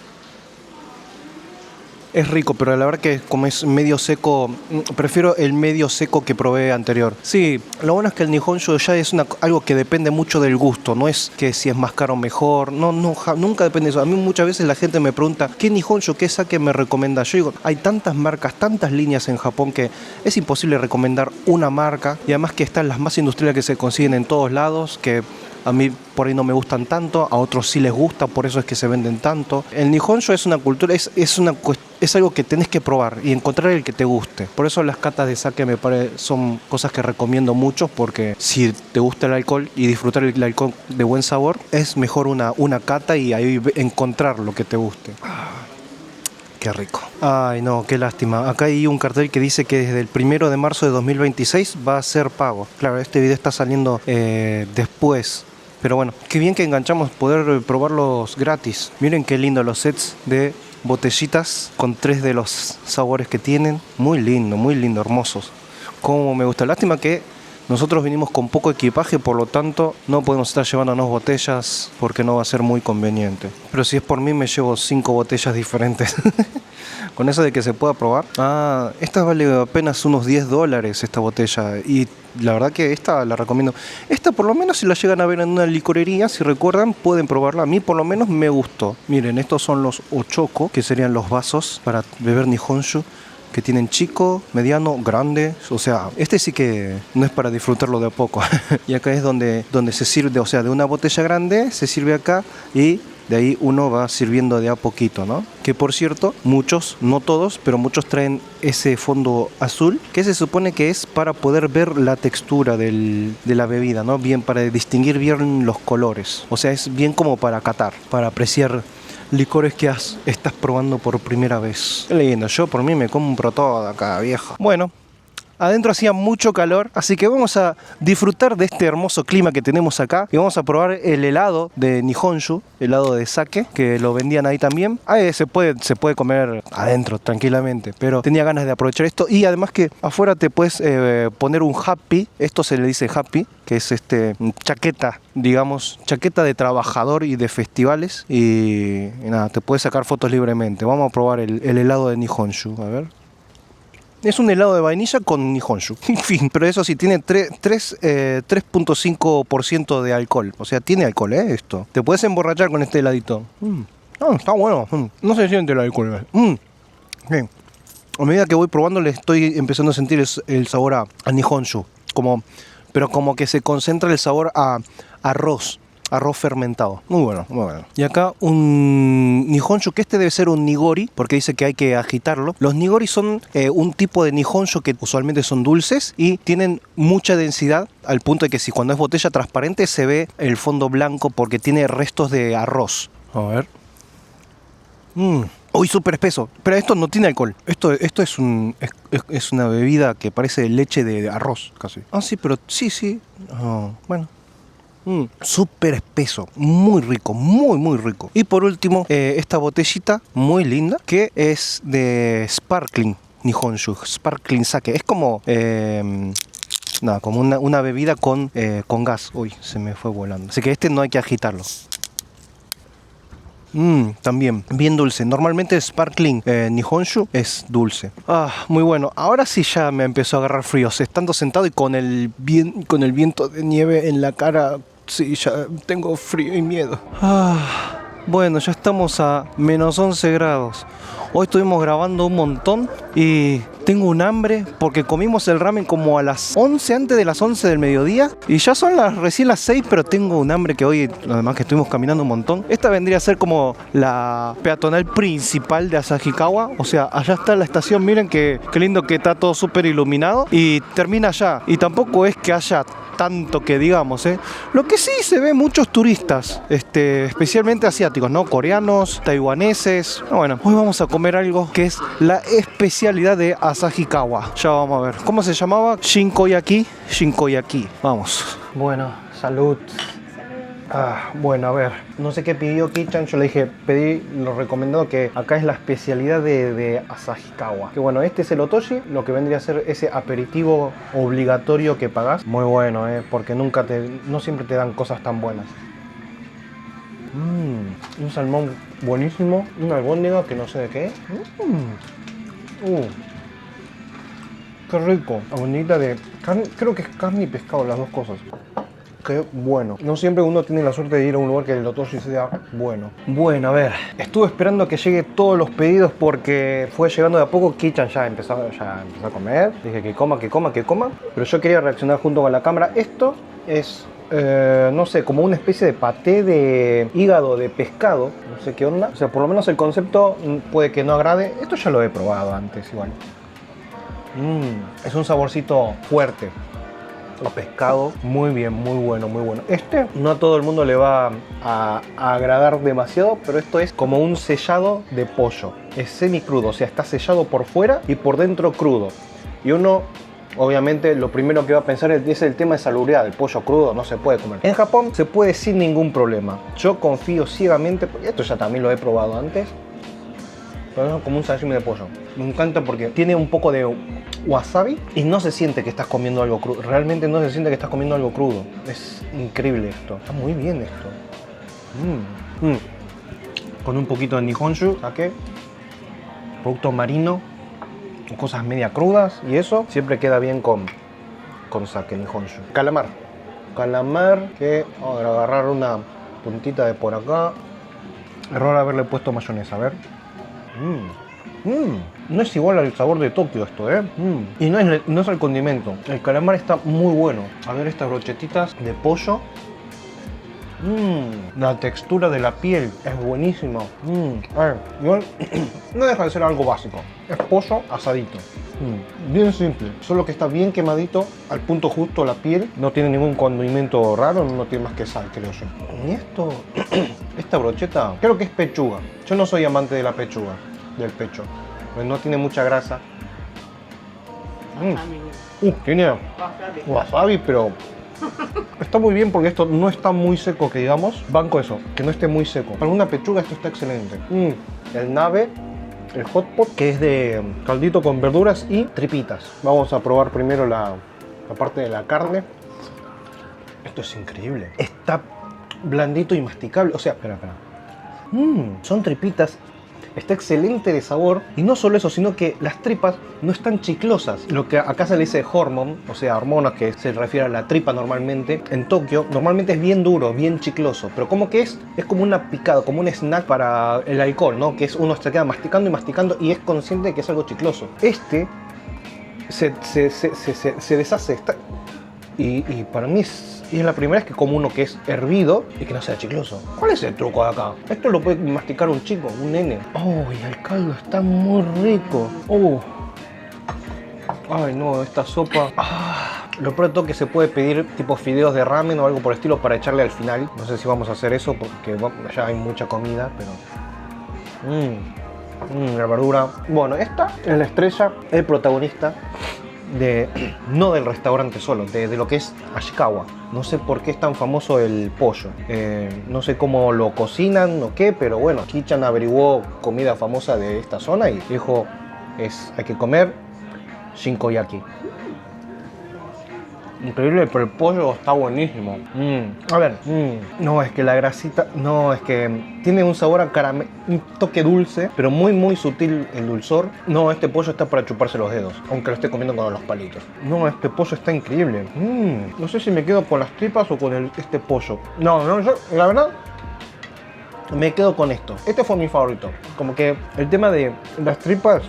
Es rico, pero la verdad que como es medio seco, prefiero el medio seco que probé anterior. Sí, lo bueno es que el Nihonshu ya es algo que depende mucho del gusto, no es que si es más caro o mejor, no, nunca depende de eso. A mí muchas veces la gente me pregunta, ¿qué Nihonshu, qué sake me recomienda? Yo digo, hay tantas marcas, tantas líneas en Japón que es imposible recomendar una marca, y además que están las más industriales que se consiguen en todos lados, que a mí por ahí no me gustan tanto, a otros sí les gusta, por eso es que se venden tanto. El Nihonshu es una cultura, es algo que tenés que probar y encontrar el que te guste. Por eso las catas de sake me parece son cosas que recomiendo mucho, porque si te gusta el alcohol y disfrutar el alcohol de buen sabor, es mejor una cata y ahí encontrar lo que te guste. Qué rico. Ay, no, qué lástima. Acá hay un cartel que dice que desde el 1 de marzo de 2026 va a ser pago. Claro, este video está saliendo después. Pero bueno, qué bien que enganchamos poder probarlos gratis. Miren qué lindo los sets de botellitas con 3 de los sabores que tienen. Muy lindo, hermosos. Como me gusta. Lástima que nosotros vinimos con poco equipaje, por lo tanto no podemos estar llevándonos botellas porque no va a ser muy conveniente. Pero si es por mí me llevo 5 botellas diferentes. Con eso de que se pueda probar. Ah, esta vale apenas unos $10 esta botella. Y la verdad que esta la recomiendo. Esta por lo menos si la llegan a ver en una licorería, si recuerdan, pueden probarla. A mí por lo menos me gustó. Miren, estos son los ochoko, que serían los vasos para beber Nihonshu, que tienen chico, mediano, grande. O sea, este sí que no es para disfrutarlo de a poco. Y acá es donde se sirve, o sea, de una botella grande se sirve acá y de ahí uno va sirviendo de a poquito, ¿no? Que por cierto, muchos, no todos, pero muchos traen ese fondo azul, que se supone que es para poder ver la textura de la bebida, ¿no? Bien, para distinguir bien los colores. O sea, es bien como para catar, para apreciar licores que estás probando por primera vez. Qué lindo, yo por mí me compro todo acá, viejo. Bueno, adentro hacía mucho calor, así que vamos a disfrutar de este hermoso clima que tenemos acá y vamos a probar el helado de Nihonshu, helado de sake, que lo vendían ahí también. Ahí se puede comer adentro tranquilamente, pero tenía ganas de aprovechar esto, y además que afuera te puedes poner un happy, esto se le dice happy, que es chaqueta, digamos, chaqueta de trabajador y de festivales, y nada, te puedes sacar fotos libremente. Vamos a probar el helado de Nihonshu, a ver. Es un helado de vainilla con Nihonshu. En fin, pero eso sí, tiene 3.5% de alcohol. O sea, tiene alcohol, esto. Te puedes emborrachar con este heladito. Está bueno. No se siente el alcohol. Bien. A medida que voy probando le estoy empezando a sentir el sabor a Nihonshu. Pero como que se concentra el sabor a arroz fermentado. Muy bueno. Y acá un Nihonshu, que debe ser un Nigori, porque dice que hay que agitarlo. Los Nigori son un tipo de Nihonshu que usualmente son dulces y tienen mucha densidad, al punto de que si cuando es botella transparente se ve el fondo blanco porque tiene restos de arroz. A ver. Uy, súper espeso. Pero esto no tiene alcohol. Esto es una bebida que parece leche de arroz, casi. Ah, sí, pero sí. Bueno. Súper espeso, muy rico, muy rico. Y por último, esta botellita muy linda, que es de Sparkling Nihonshu, Sparkling Sake. Es como como una bebida con gas. Uy, se me fue volando. Así que no hay que agitarlo. También, bien dulce. Normalmente Sparkling Nihonshu es dulce. Muy bueno. Ahora sí ya me empezó a agarrar frío. Estando sentado y con el viento de nieve en la cara. Sí, ya tengo frío y miedo. Bueno, ya estamos a menos 11 grados. Hoy estuvimos grabando un montón y tengo un hambre porque comimos el ramen como a las 11, antes de las 11 del mediodía. Y ya son recién las 6, pero tengo un hambre que hoy, además que estuvimos caminando un montón. Esta vendría a ser como la peatonal principal de Asahikawa. O sea, allá está la estación, miren qué lindo que está todo súper iluminado. Y termina allá. Y tampoco es que haya tanto que digamos, Lo que sí se ve muchos turistas, especialmente asiáticos, ¿no? Coreanos, taiwaneses. Bueno, hoy vamos a comer algo que es la especialidad de Asahikawa. Ya vamos a ver. ¿Cómo se llamaba? Shinkoyaki. Vamos. Bueno, salud. Bueno, a ver, no sé qué pidió Kichan. Yo le dije, pedí lo recomendado, que acá es la especialidad de Asahikawa. Que bueno, este es el otoshi, lo que vendría a ser ese aperitivo obligatorio que pagás. Muy bueno, porque no siempre te dan cosas tan buenas. Un salmón buenísimo, una albóndiga que no sé de qué es. Qué rico. Albóndiga de carne, creo que es carne y pescado, las dos cosas. Qué bueno. No siempre uno tiene la suerte de ir a un lugar que el otoshi sea bueno. Bueno, a ver. Estuve esperando a que llegue todos los pedidos porque fue llegando de a poco. Kichan ya empezó a comer. Dije que coma. Pero yo quería reaccionar junto con la cámara. Esto es, no sé, como una especie de paté de hígado de pescado. No sé qué onda. O sea, por lo menos el concepto puede que no agrade. Esto ya lo he probado antes igual. Es un saborcito fuerte. A pescado, muy bien, muy bueno. Este no a todo el mundo le va a agradar demasiado, pero esto es como un sellado de pollo. Es semi crudo, o sea, está sellado por fuera y por dentro crudo. Y uno, obviamente, lo primero que va a pensar es el tema de salubridad. El pollo crudo no se puede comer. En Japón se puede sin ningún problema. Yo confío ciegamente, porque esto ya también lo he probado antes. Pero es como un sashimi de pollo. Me encanta porque tiene un poco de wasabi y no se siente que estás comiendo algo crudo. Realmente no se siente que estás comiendo algo crudo. Es increíble esto. Está muy bien esto. Con un poquito de nihonshu, sake, producto marino, cosas media crudas y eso siempre queda bien con sake nihonshu. Calamar que vamos a agarrar una puntita de por acá. Error haberle puesto mayonesa, a ver. No es igual al sabor de Tokio esto, y no es el condimento. El calamar está muy bueno. A ver estas brochetitas de pollo. La textura de la piel es buenísima. A ver, igual no deja de ser algo básico. Es pollo asadito. Bien simple, solo que está bien quemadito al punto justo la piel. No tiene ningún condimento raro, no tiene más que sal, creo yo. Y esto, esta brocheta, creo que es pechuga. Yo no soy amante de la pechuga, del pecho, pues no tiene mucha grasa. Tiene wasabi, pero está muy bien porque esto no está muy seco, que digamos. Banco eso, que no esté muy seco. Para una pechuga esto está excelente. El nabe, el hot pot, que es de caldito con verduras y tripitas. Vamos a probar primero la parte de la carne. Esto es increíble. Está blandito y masticable. O sea, espera. Son tripitas. Está excelente de sabor. Y no solo eso, sino que las tripas no están chiclosas. Lo que acá se le dice hormone, o sea, hormonas, que se refiere a la tripa normalmente. En Tokio, normalmente es bien duro, bien chicloso. Pero como que es como una picada, como un snack para el alcohol, ¿no? Que es uno se queda masticando y masticando y es consciente de que es algo chicloso. Este se deshace. Y para mí es la primera vez que como uno que es hervido y que no sea chicloso. ¿Cuál es el truco de acá? Esto lo puede masticar un chico, un nene. Oh, y el caldo está muy rico. Oh. Ay, no, esta sopa. Lo pronto que se puede pedir tipo fideos de ramen o algo por el estilo para echarle al final. No sé si vamos a hacer eso porque ya hay mucha comida, pero... la verdura. Bueno, esta es la estrella, el protagonista no del restaurante solo, de lo que es Ashikawa. No sé por qué es tan famoso el pollo. No sé cómo lo cocinan o qué, pero bueno, Kichan averiguó comida famosa de esta zona y dijo, hay que comer shinkoyaki. Increíble, pero el pollo está buenísimo. A ver, no, es que la grasita, no, es que tiene un sabor a caramelo, un toque dulce, pero muy, muy sutil el dulzor. No, este pollo está para chuparse los dedos, aunque lo esté comiendo con los palitos. No, este pollo está increíble. No sé si me quedo con las tripas o con este pollo. No, yo, la verdad, me quedo con esto. Este fue mi favorito. Como que el tema de las tripas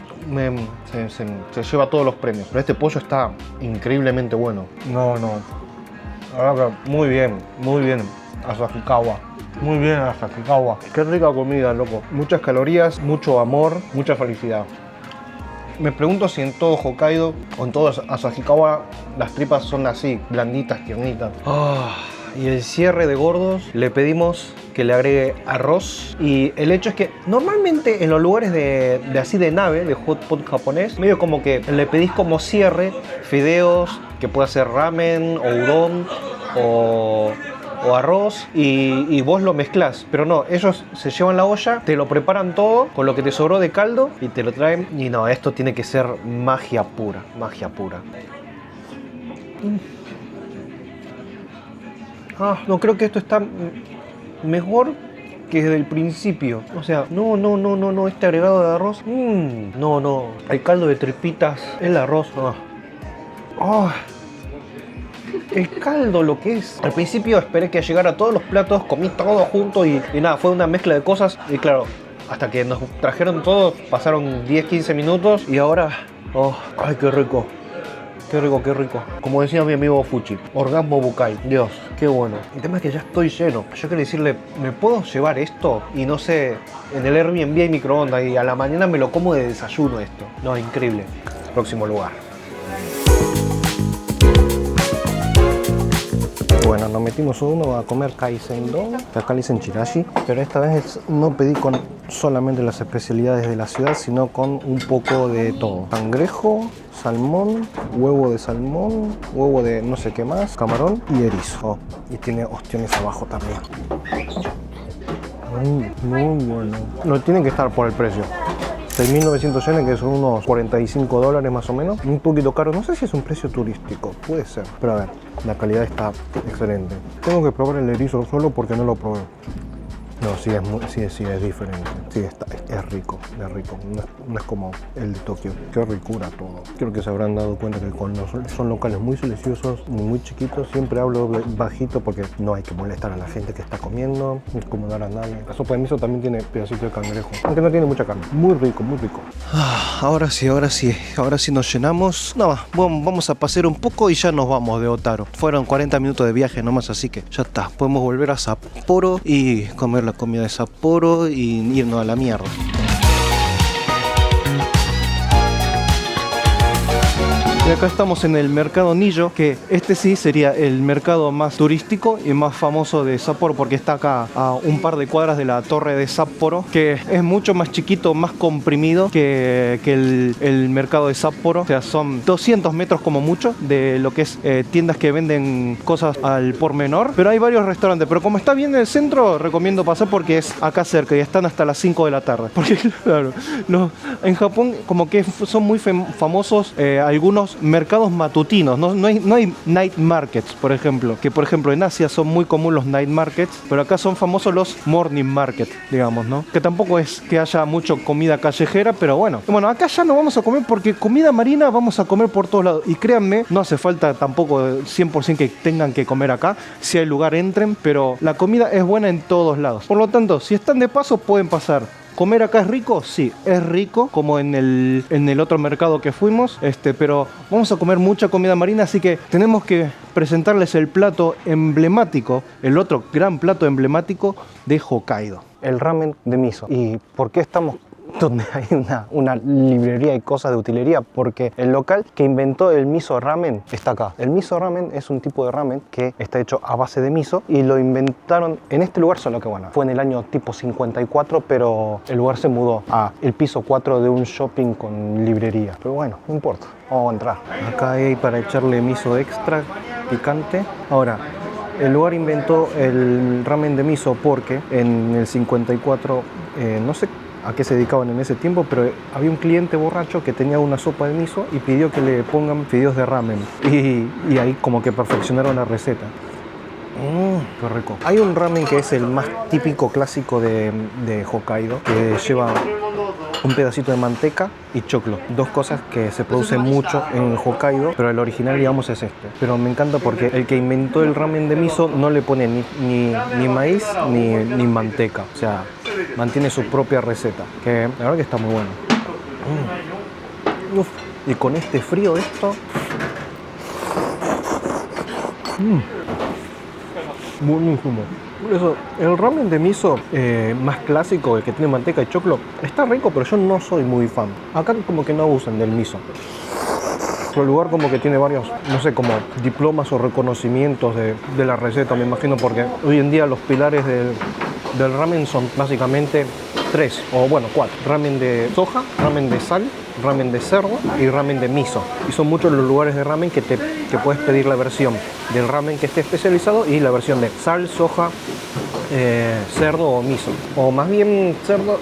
se lleva todos los premios. Pero este pollo está increíblemente bueno. No. La verdad que muy bien. Asahikawa. Muy bien, Asahikawa. Qué rica comida, loco. Muchas calorías, mucho amor, mucha felicidad. Me pregunto si en todo Hokkaido o en todo Asahikawa las tripas son así, blanditas, tiernitas. Y el cierre de gordos le pedimos que le agregue arroz. Y el hecho es que normalmente en los lugares de así de nave, de hot pot japonés, medio como que le pedís como cierre fideos, que puede ser ramen o udon o arroz y vos lo mezclás. Pero no, ellos se llevan la olla, te lo preparan todo con lo que te sobró de caldo y te lo traen. Y no, esto tiene que ser magia pura. No, creo que esto está mejor que desde el principio. O sea, no, este agregado de arroz. No, el caldo de tripitas, el arroz. El caldo, lo que es. Al principio esperé que llegara todos los platos, comí todo junto y nada, fue una mezcla de cosas. Y claro, hasta que nos trajeron todo, pasaron 10-15 minutos y ahora... ¡ay, qué rico! Qué rico, qué rico. Como decía mi amigo Fuchi, orgasmo bucal. Dios, qué bueno. El tema es que ya estoy lleno. Yo quiero decirle, ¿me puedo llevar esto? Y no sé, en el Airbnb hay microondas y a la mañana me lo como de desayuno esto. No, increíble. Próximo lugar. Bueno, nos metimos uno a comer kaisendon, que acá le dicen chirashi, pero esta vez no pedí con solamente las especialidades de la ciudad, sino con un poco de todo. Cangrejo, salmón, huevo de salmón, huevo de no sé qué más, camarón y erizo. Y tiene ostiones abajo también. Muy bueno. No tienen que estar por el precio. 6.900 yenes, que son unos $45 más o menos. Un poquito caro, no sé si es un precio turístico, puede ser. Pero a ver, la calidad está excelente. Tengo que probar el erizo solo porque no lo probé. No, sí es diferente. Sí, es rico, es rico. No es como el de Tokio. Qué ricura todo. Creo que se habrán dado cuenta que cuando son locales muy silenciosos, muy chiquitos, siempre hablo bajito porque no hay que molestar a la gente que está comiendo, ni incomodar a nadie. La sopa de miso también tiene pedacito de cangrejo, aunque no tiene mucha carne. Muy rico, muy rico. Ahora sí nos llenamos. Nada más, vamos a pasear un poco y ya nos vamos de Otaru. Fueron 40 minutos de viaje nomás, así que ya está. Podemos volver a Sapporo y comer la comida de Sapporo y irnos a la mierda. Y acá estamos en el mercado Nijo, que este sí sería el mercado más turístico y más famoso de Sapporo, porque está acá a un par de cuadras de la torre de Sapporo, que es mucho más chiquito, más comprimido que el mercado de Sapporo. O sea, son 200 metros como mucho de lo que es tiendas que venden cosas al por menor, pero hay varios restaurantes. Pero como está bien en el centro, recomiendo pasar porque es acá cerca y están hasta las 5 de la tarde. Porque claro, en Japón como que son muy famosos algunos mercados matutinos, no hay night markets, por ejemplo, que por ejemplo en Asia son muy comunes los night markets, pero acá son famosos los morning markets, digamos, ¿no? Que tampoco es que haya mucho comida callejera, pero bueno, acá ya no vamos a comer porque comida marina vamos a comer por todos lados, y créanme, no hace falta tampoco 100% que tengan que comer acá, si hay lugar entren, pero la comida es buena en todos lados, por lo tanto, si están de paso pueden pasar. ¿Comer acá es rico? Sí, es rico, como en el otro mercado que fuimos, pero vamos a comer mucha comida marina, así que tenemos que presentarles el plato emblemático, el otro gran plato emblemático de Hokkaido. El ramen de miso. ¿Y por qué estamos donde hay una librería y cosas de utilería? Porque el local que inventó el miso ramen está acá. El miso ramen es un tipo de ramen que está hecho a base de miso y lo inventaron en este lugar, solo que bueno, fue en el año tipo 54, pero el lugar se mudó a el piso 4 de un shopping con librería. Pero bueno, no importa, vamos a entrar. Acá hay para echarle miso extra picante. Ahora, el lugar inventó el ramen de miso porque en el 54, no sé a qué se dedicaban en ese tiempo, pero había un cliente borracho que tenía una sopa de miso y pidió que le pongan fideos de ramen y ahí como que perfeccionaron la receta. Qué rico. Hay un ramen que es el más típico clásico de Hokkaido, que lleva un pedacito de manteca y choclo, dos cosas que se producen mucho en Hokkaido, pero el original, digamos, es este. Pero me encanta porque el que inventó el ramen de miso no le pone ni maíz ni manteca, o sea, mantiene su propia receta, que la verdad que está muy bueno. Uf. Y con este frío esto... Buenísimo. Por eso, el ramen de miso más clásico, el que tiene manteca y choclo, está rico, pero yo no soy muy fan. Acá como que no abusan del miso. El lugar como que tiene varios, no sé, como diplomas o reconocimientos de la receta, me imagino, porque hoy en día los pilares del ramen son básicamente 3, o bueno, 4. Ramen de soja, ramen de sal, ramen de cerdo y ramen de miso. Y son muchos los lugares de ramen que puedes pedir la versión del ramen que esté especializado y la versión de sal, soja, cerdo o miso. O más bien cerdo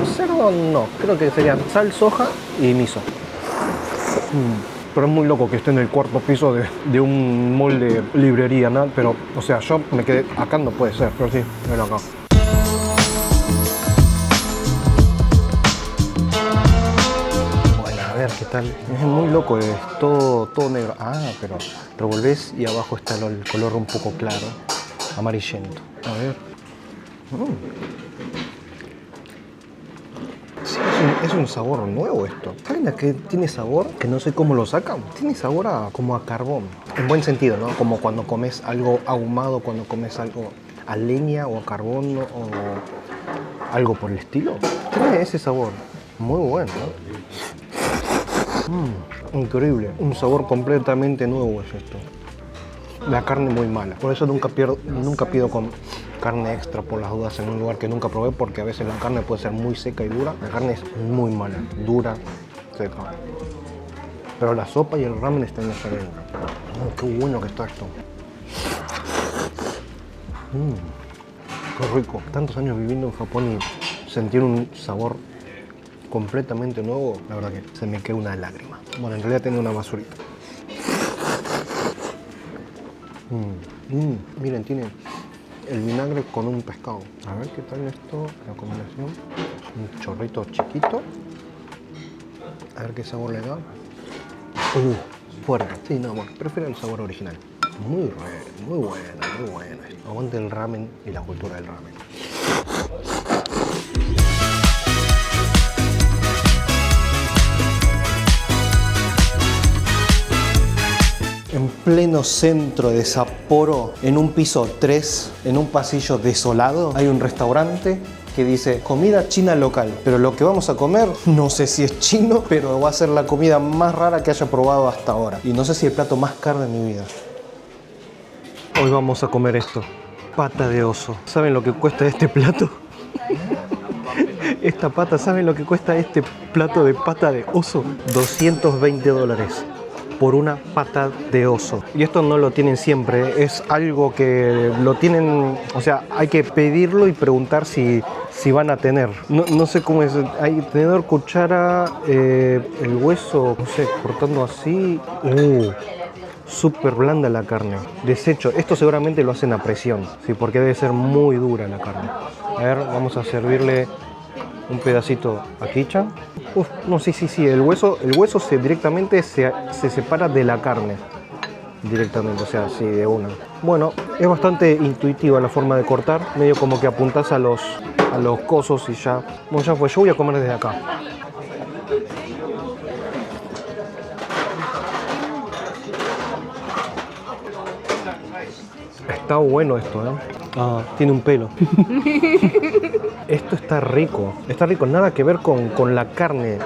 no, creo que serían sal, soja y miso. Pero es muy loco que esté en el cuarto piso de un mall de librería, ¿no? Pero, o sea, yo me quedé, acá no puede ser, pero sí, ven acá. ¿Qué tal? Es muy loco, es todo negro. Ah, pero revolvés y abajo está el color un poco claro, amarillento. A ver. Sí, es un sabor nuevo esto. ¿Saben a qué tiene sabor? Que no sé cómo lo sacan. Tiene sabor como a carbón. En buen sentido, ¿no? Como cuando comes algo ahumado, cuando comes algo a leña o a carbón o algo por el estilo. Tiene ese sabor. Muy bueno, ¿no? Increíble. Un sabor completamente nuevo es esto. La carne muy mala. Por eso nunca pido con carne extra por las dudas en un lugar que nunca probé, porque a veces la carne puede ser muy seca y dura. La carne es muy mala, dura, seca. Pero la sopa y el ramen están excelentes. Qué bueno que está esto. Qué rico. Tantos años viviendo en Japón y sentir un sabor completamente nuevo, la verdad que se me queda una lágrima. Bueno, en realidad tengo una basurita. Miren, tiene el vinagre con un pescado. A ver qué tal esto, la combinación. Un chorrito chiquito. A ver qué sabor le da. Fuerte. Sí, no, bueno, prefiero el sabor original. Muy bueno. Aguante el ramen y la cultura del ramen. En pleno centro de Sapporo, en un piso 3, en un pasillo desolado, hay un restaurante que dice comida china local. Pero lo que vamos a comer, no sé si es chino, pero va a ser la comida más rara que haya probado hasta ahora. Y no sé si el plato más caro de mi vida. Hoy vamos a comer esto. Pata de oso. ¿Saben lo que cuesta este plato? Esta pata, ¿saben lo que cuesta este plato de pata de oso? $220 por una pata de oso. Y esto no lo tienen siempre, es algo que lo tienen, o sea, hay que pedirlo y preguntar si van a tener. No sé cómo es, hay tenedor, cuchara, el hueso, no sé, cortando así. Súper blanda la carne. Desecho, esto seguramente lo hacen a presión, ¿sí? Porque debe ser muy dura la carne. A ver, vamos a servirle un pedacito a Kicha. No, sí, el hueso directamente se separa de la carne. Directamente, o sea, sí, de una. Bueno, es bastante intuitiva la forma de cortar, medio como que apuntás a los cosos y ya. Bueno, ya fue, yo voy a comer desde acá. Está bueno esto, ¿eh? Tiene un pelo. Esto está rico, nada que ver con la carne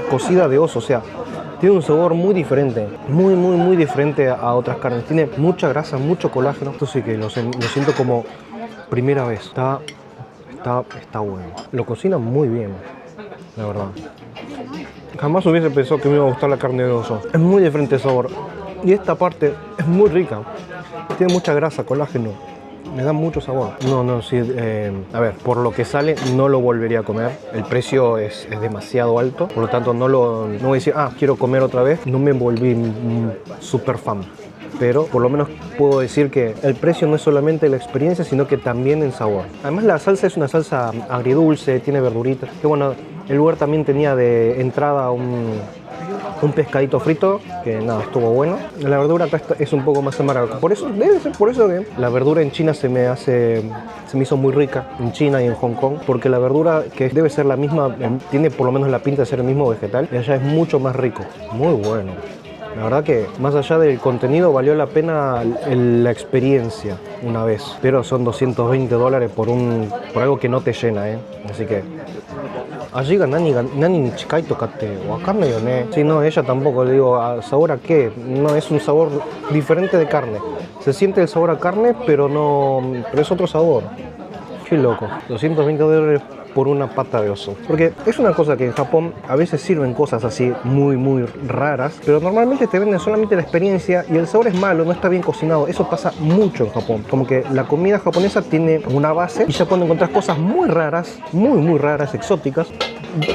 cocida de oso, o sea, tiene un sabor muy diferente, muy diferente a otras carnes. Tiene mucha grasa, mucho colágeno. Esto sí que lo siento como primera vez. Está bueno. Lo cocina muy bien, la verdad. Jamás hubiese pensado que me iba a gustar la carne de oso. Es muy diferente el sabor. Y esta parte es muy rica. Tiene mucha grasa, colágeno. Me da mucho sabor. No, sí. A ver, por lo que sale, no lo volvería a comer. El precio es demasiado alto. Por lo tanto, no voy a decir, quiero comer otra vez. No me volví súper fan. Pero por lo menos puedo decir que el precio no es solamente la experiencia, sino que también el sabor. Además, la salsa es una salsa agridulce, tiene verduritas. Que bueno, el lugar también tenía de entrada un pescadito frito, que nada, estuvo bueno. La verdura acá es un poco más amarga. Debe ser por eso que la verdura en China se me hizo muy rica, en China y en Hong Kong, porque la verdura, que debe ser la misma, tiene por lo menos la pinta de ser el mismo vegetal, y allá es mucho más rico. Muy bueno. La verdad que más allá del contenido valió la pena la experiencia una vez, pero son $220 por algo que no te llena, así que allí ga nani ni chikai toka te wakanai yo ne. Sí, no, ella tampoco, le digo, ¿sabor a qué? No, es un sabor diferente de carne. Se siente el sabor a carne, pero es otro sabor. Qué loco. $220 por una pata de oso. Porque es una cosa que en Japón a veces sirven cosas así muy raras, pero normalmente te venden solamente la experiencia y el sabor es malo, no está bien cocinado. Eso pasa mucho en Japón. Como que la comida japonesa tiene una base y ya cuando encontrás cosas muy raras, muy raras, exóticas,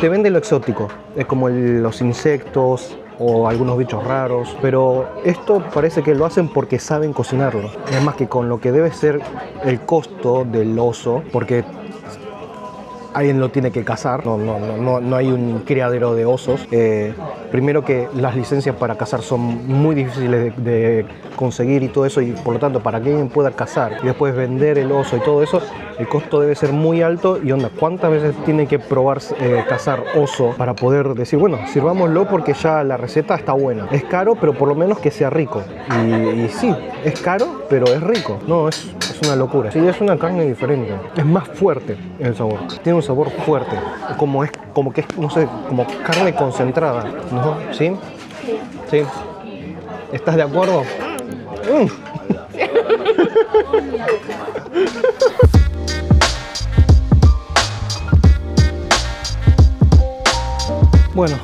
te venden lo exótico. Es como los insectos o algunos bichos raros, pero esto parece que lo hacen porque saben cocinarlo. Es más que con lo que debe ser el costo del oso, porque alguien lo tiene que cazar. No hay un criadero de osos. Primero que las licencias para cazar son muy difíciles de conseguir y todo eso, y por lo tanto para que alguien pueda cazar y después vender el oso y todo eso, el costo debe ser muy alto. Y onda, ¿cuántas veces tiene que probar cazar oso para poder decir, bueno, sirvámoslo porque ya la receta está buena? Es caro, pero por lo menos que sea rico. Y sí, es caro, pero es rico. No, es una locura. Sí, es una carne diferente. Es más fuerte el sabor. Tiene un sabor fuerte. Como que es, no sé, como carne concentrada, ¿no? ¿Sí? Sí. ¿Estás de acuerdo? Bueno,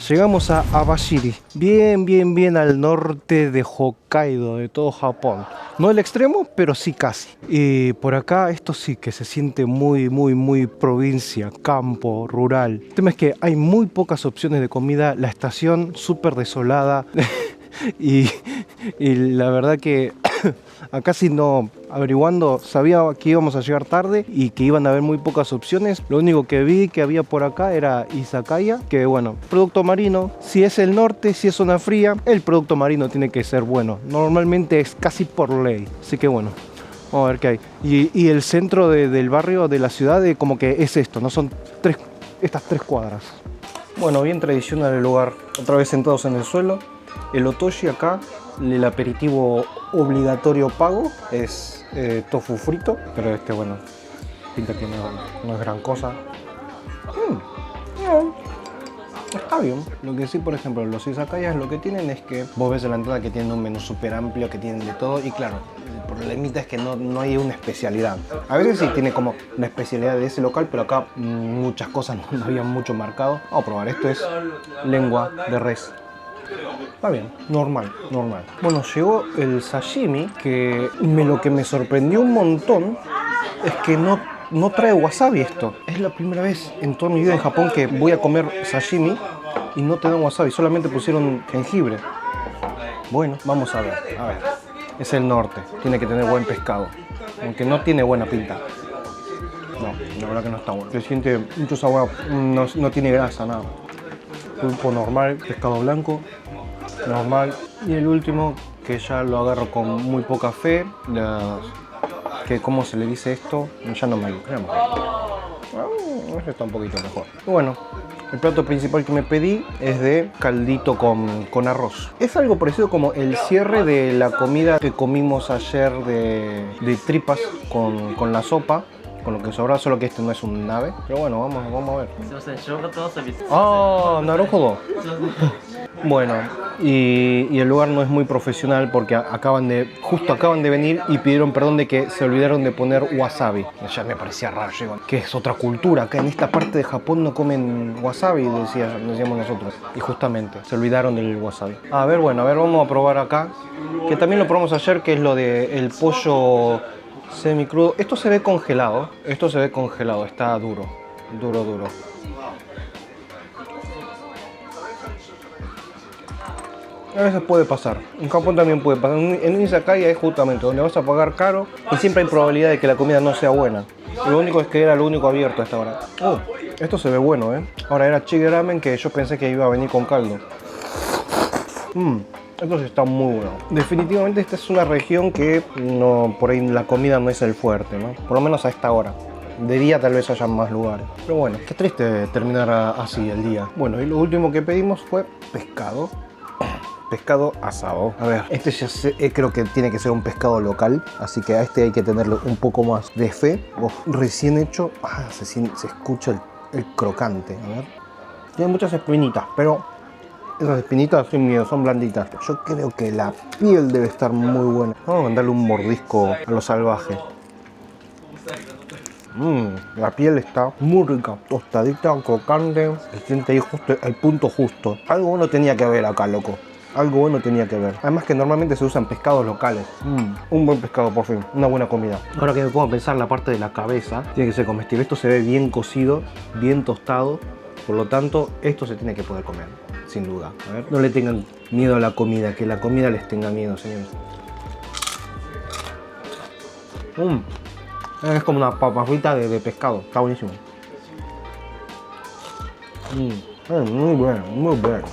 llegamos a Abashiri, bien al norte de Hokkaido, de todo Japón. No el extremo, pero sí casi. Y por acá esto sí que se siente muy provincia, campo, rural. El tema es que hay muy pocas opciones de comida, la estación súper desolada y la verdad que acá sí no, averiguando, sabía que íbamos a llegar tarde y que iban a haber muy pocas opciones. Lo único que vi que había por acá era izakaya, que bueno, producto marino. Si es el norte, si es zona fría, el producto marino tiene que ser bueno. Normalmente es casi por ley, así que bueno, vamos a ver qué hay. Y el centro del barrio, de la ciudad, como que es esto, no son estas 3 cuadras. Bueno, bien tradicional el lugar, otra vez sentados en el suelo. El otoshi acá, el aperitivo obligatorio pago es tofu frito, pero bueno, pinta que no es gran cosa. Está bien. Lo que sí, por ejemplo, los izakayas lo que tienen es que vos ves en la entrada que tienen un menú súper amplio, que tienen de todo, y claro, el problemita es que no hay una especialidad. A veces sí tiene como una especialidad de ese local, pero acá muchas cosas no había mucho marcado. Vamos a probar, esto es lengua de res. Está bien, normal. Bueno, llegó el sashimi, que lo que me sorprendió un montón es que no trae wasabi esto. Es la primera vez en toda mi vida en Japón que voy a comer sashimi y no te dan wasabi, solamente pusieron jengibre. Bueno, vamos a ver. Es el norte, tiene que tener buen pescado, aunque no tiene buena pinta. No, la verdad que no está bueno. Se siente mucho sabor, no tiene grasa, nada. Pulpo normal, pescado blanco, normal. Y el último, que ya lo agarro con muy poca fe, que ¿cómo se le dice esto? Ya no me lo creo. Este está un poquito mejor. Y bueno, el plato principal que me pedí es de caldito con arroz. Es algo parecido como el cierre de la comida que comimos ayer de tripas con la sopa. Con lo que sobra, solo que este no es un nabe. Pero bueno, vamos a ver. Ah, narujodo. Bueno, y el lugar no es muy profesional porque justo acaban de venir y pidieron perdón de que se olvidaron de poner wasabi. Ya me parecía raro, que es otra cultura. Acá en esta parte de Japón no comen wasabi, decíamos nosotros. Y justamente, se olvidaron del wasabi. A ver, vamos a probar acá. Que también lo probamos ayer, que es lo de el pollo semicrudo. Esto se ve congelado, está duro. A veces puede pasar, en Japón también puede pasar. En un izakaya es justamente donde vas a pagar caro y siempre hay probabilidad de que la comida no sea buena. Lo único es que era lo único abierto hasta ahora. Esto se ve bueno, Ahora era chigi ramen, que yo pensé que iba a venir con caldo. Esto sí está muy bueno. Definitivamente esta es una región que por ahí la comida no es el fuerte, ¿no? Por lo menos a esta hora. De día tal vez haya más lugares. Pero bueno, qué triste terminar así el día. Bueno, y lo último que pedimos fue pescado. Pescado asado. A ver, este ya creo que tiene que ser un pescado local, así que a este hay que tenerle un poco más de fe. Recién hecho, se escucha el crocante. A ver. Tiene muchas espinitas, pero esas espinitas sin miedo, son blanditas. Yo creo que la piel debe estar muy buena. Vamos a mandarle un mordisco a lo salvaje. La piel está muy rica, tostadita, crocante, se siente ahí justo, el punto justo. Algo bueno tenía que haber acá, loco. Algo bueno tenía que ver. Además que normalmente se usan pescados locales. Un buen pescado, por fin. Una buena comida. Ahora que me pongo a pensar, la parte de la cabeza tiene que ser comestible. Esto se ve bien cocido, bien tostado. Por lo tanto, esto se tiene que poder comer, sin duda. A ver, no le tengan miedo a la comida, que la comida les tenga miedo, señores. Es como una papa frita de pescado. Está buenísimo. Muy bueno, muy bueno.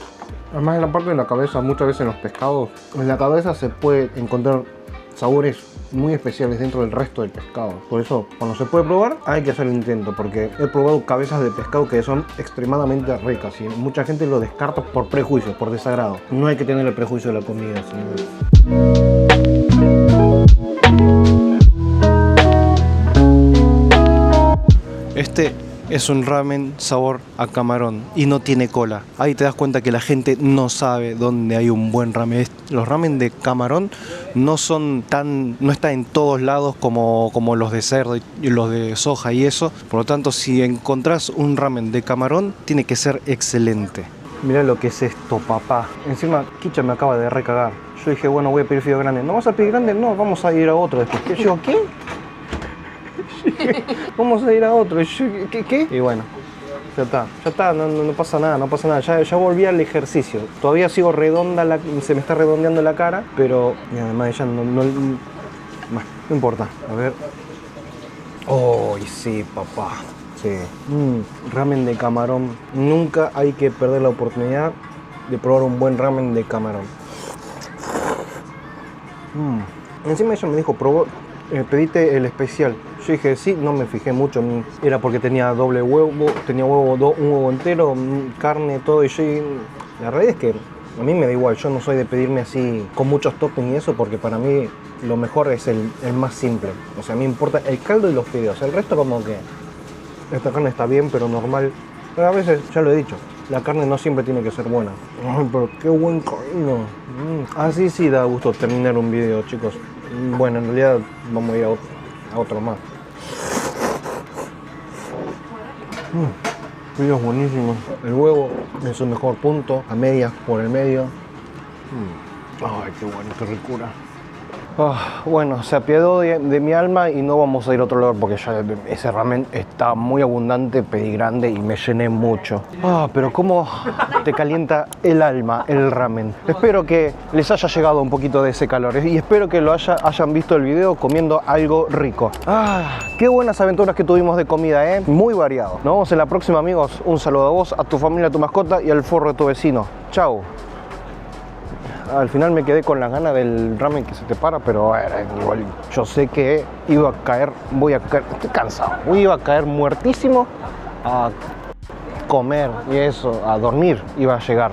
Además en la parte de la cabeza, muchas veces en los pescados, en la cabeza se puede encontrar sabores muy especiales dentro del resto del pescado. Por eso, cuando se puede probar, hay que hacer el intento, porque he probado cabezas de pescado que son extremadamente ricas y mucha gente lo descarta por prejuicio, por desagrado. No hay que tener el prejuicio de la comida, señores. Este es un ramen sabor a camarón y no tiene cola. Ahí te das cuenta que la gente no sabe dónde hay un buen ramen. Los ramen de camarón no están en todos lados como los de cerdo y los de soja y eso. Por lo tanto, si encontrás un ramen de camarón, tiene que ser excelente. Mirá lo que es esto, papá. Encima, Kicha me acaba de recagar. Yo dije, bueno, voy a pedir fideo grande. ¿No vas a pedir grande? No, vamos a ir a otro después. Yo digo, ¿qué? Vamos a ir a otro. ¿Qué? Y bueno, ya está, no pasa nada, ya volví al ejercicio. Todavía sigo redonda, se me está redondeando la cara, pero además ella no importa. A ver. ¡Oh, sí, papá! Sí. Ramen de camarón. Nunca hay que perder la oportunidad de probar un buen ramen de camarón. Encima ella me dijo, pedite el especial. Yo dije, sí, no me fijé mucho. Era porque tenía doble huevo, un huevo entero, carne, todo. Y la realidad es que a mí me da igual. Yo no soy de pedirme así con muchos toppings y eso, porque para mí lo mejor es el más simple. O sea, a mí me importa el caldo y los fideos. El resto como que esta carne está bien, pero normal. Pero a veces, ya lo he dicho, la carne no siempre tiene que ser buena. Ay, pero qué buen carne. Así sí da gusto terminar un video, chicos. Bueno, en realidad vamos a ir a otro más. Video buenísimo. El huevo en su mejor punto, a medias por el medio. Ay, qué bueno, qué ricura. Bueno, se apiadó de mi alma y no vamos a ir a otro lugar porque ya ese ramen está muy abundante, pedí grande y me llené mucho. Pero cómo te calienta el alma el ramen. Espero que les haya llegado un poquito de ese calor y espero que hayan visto el video comiendo algo rico. Qué buenas aventuras que tuvimos de comida, muy variado. Nos vemos en la próxima, amigos. Un saludo a vos, a tu familia, a tu mascota y al forro de tu vecino. Chau. Al final me quedé con las ganas del ramen que se te para, pero igual yo sé que voy a caer, estoy cansado, iba a caer muertísimo a comer y eso, a dormir iba a llegar.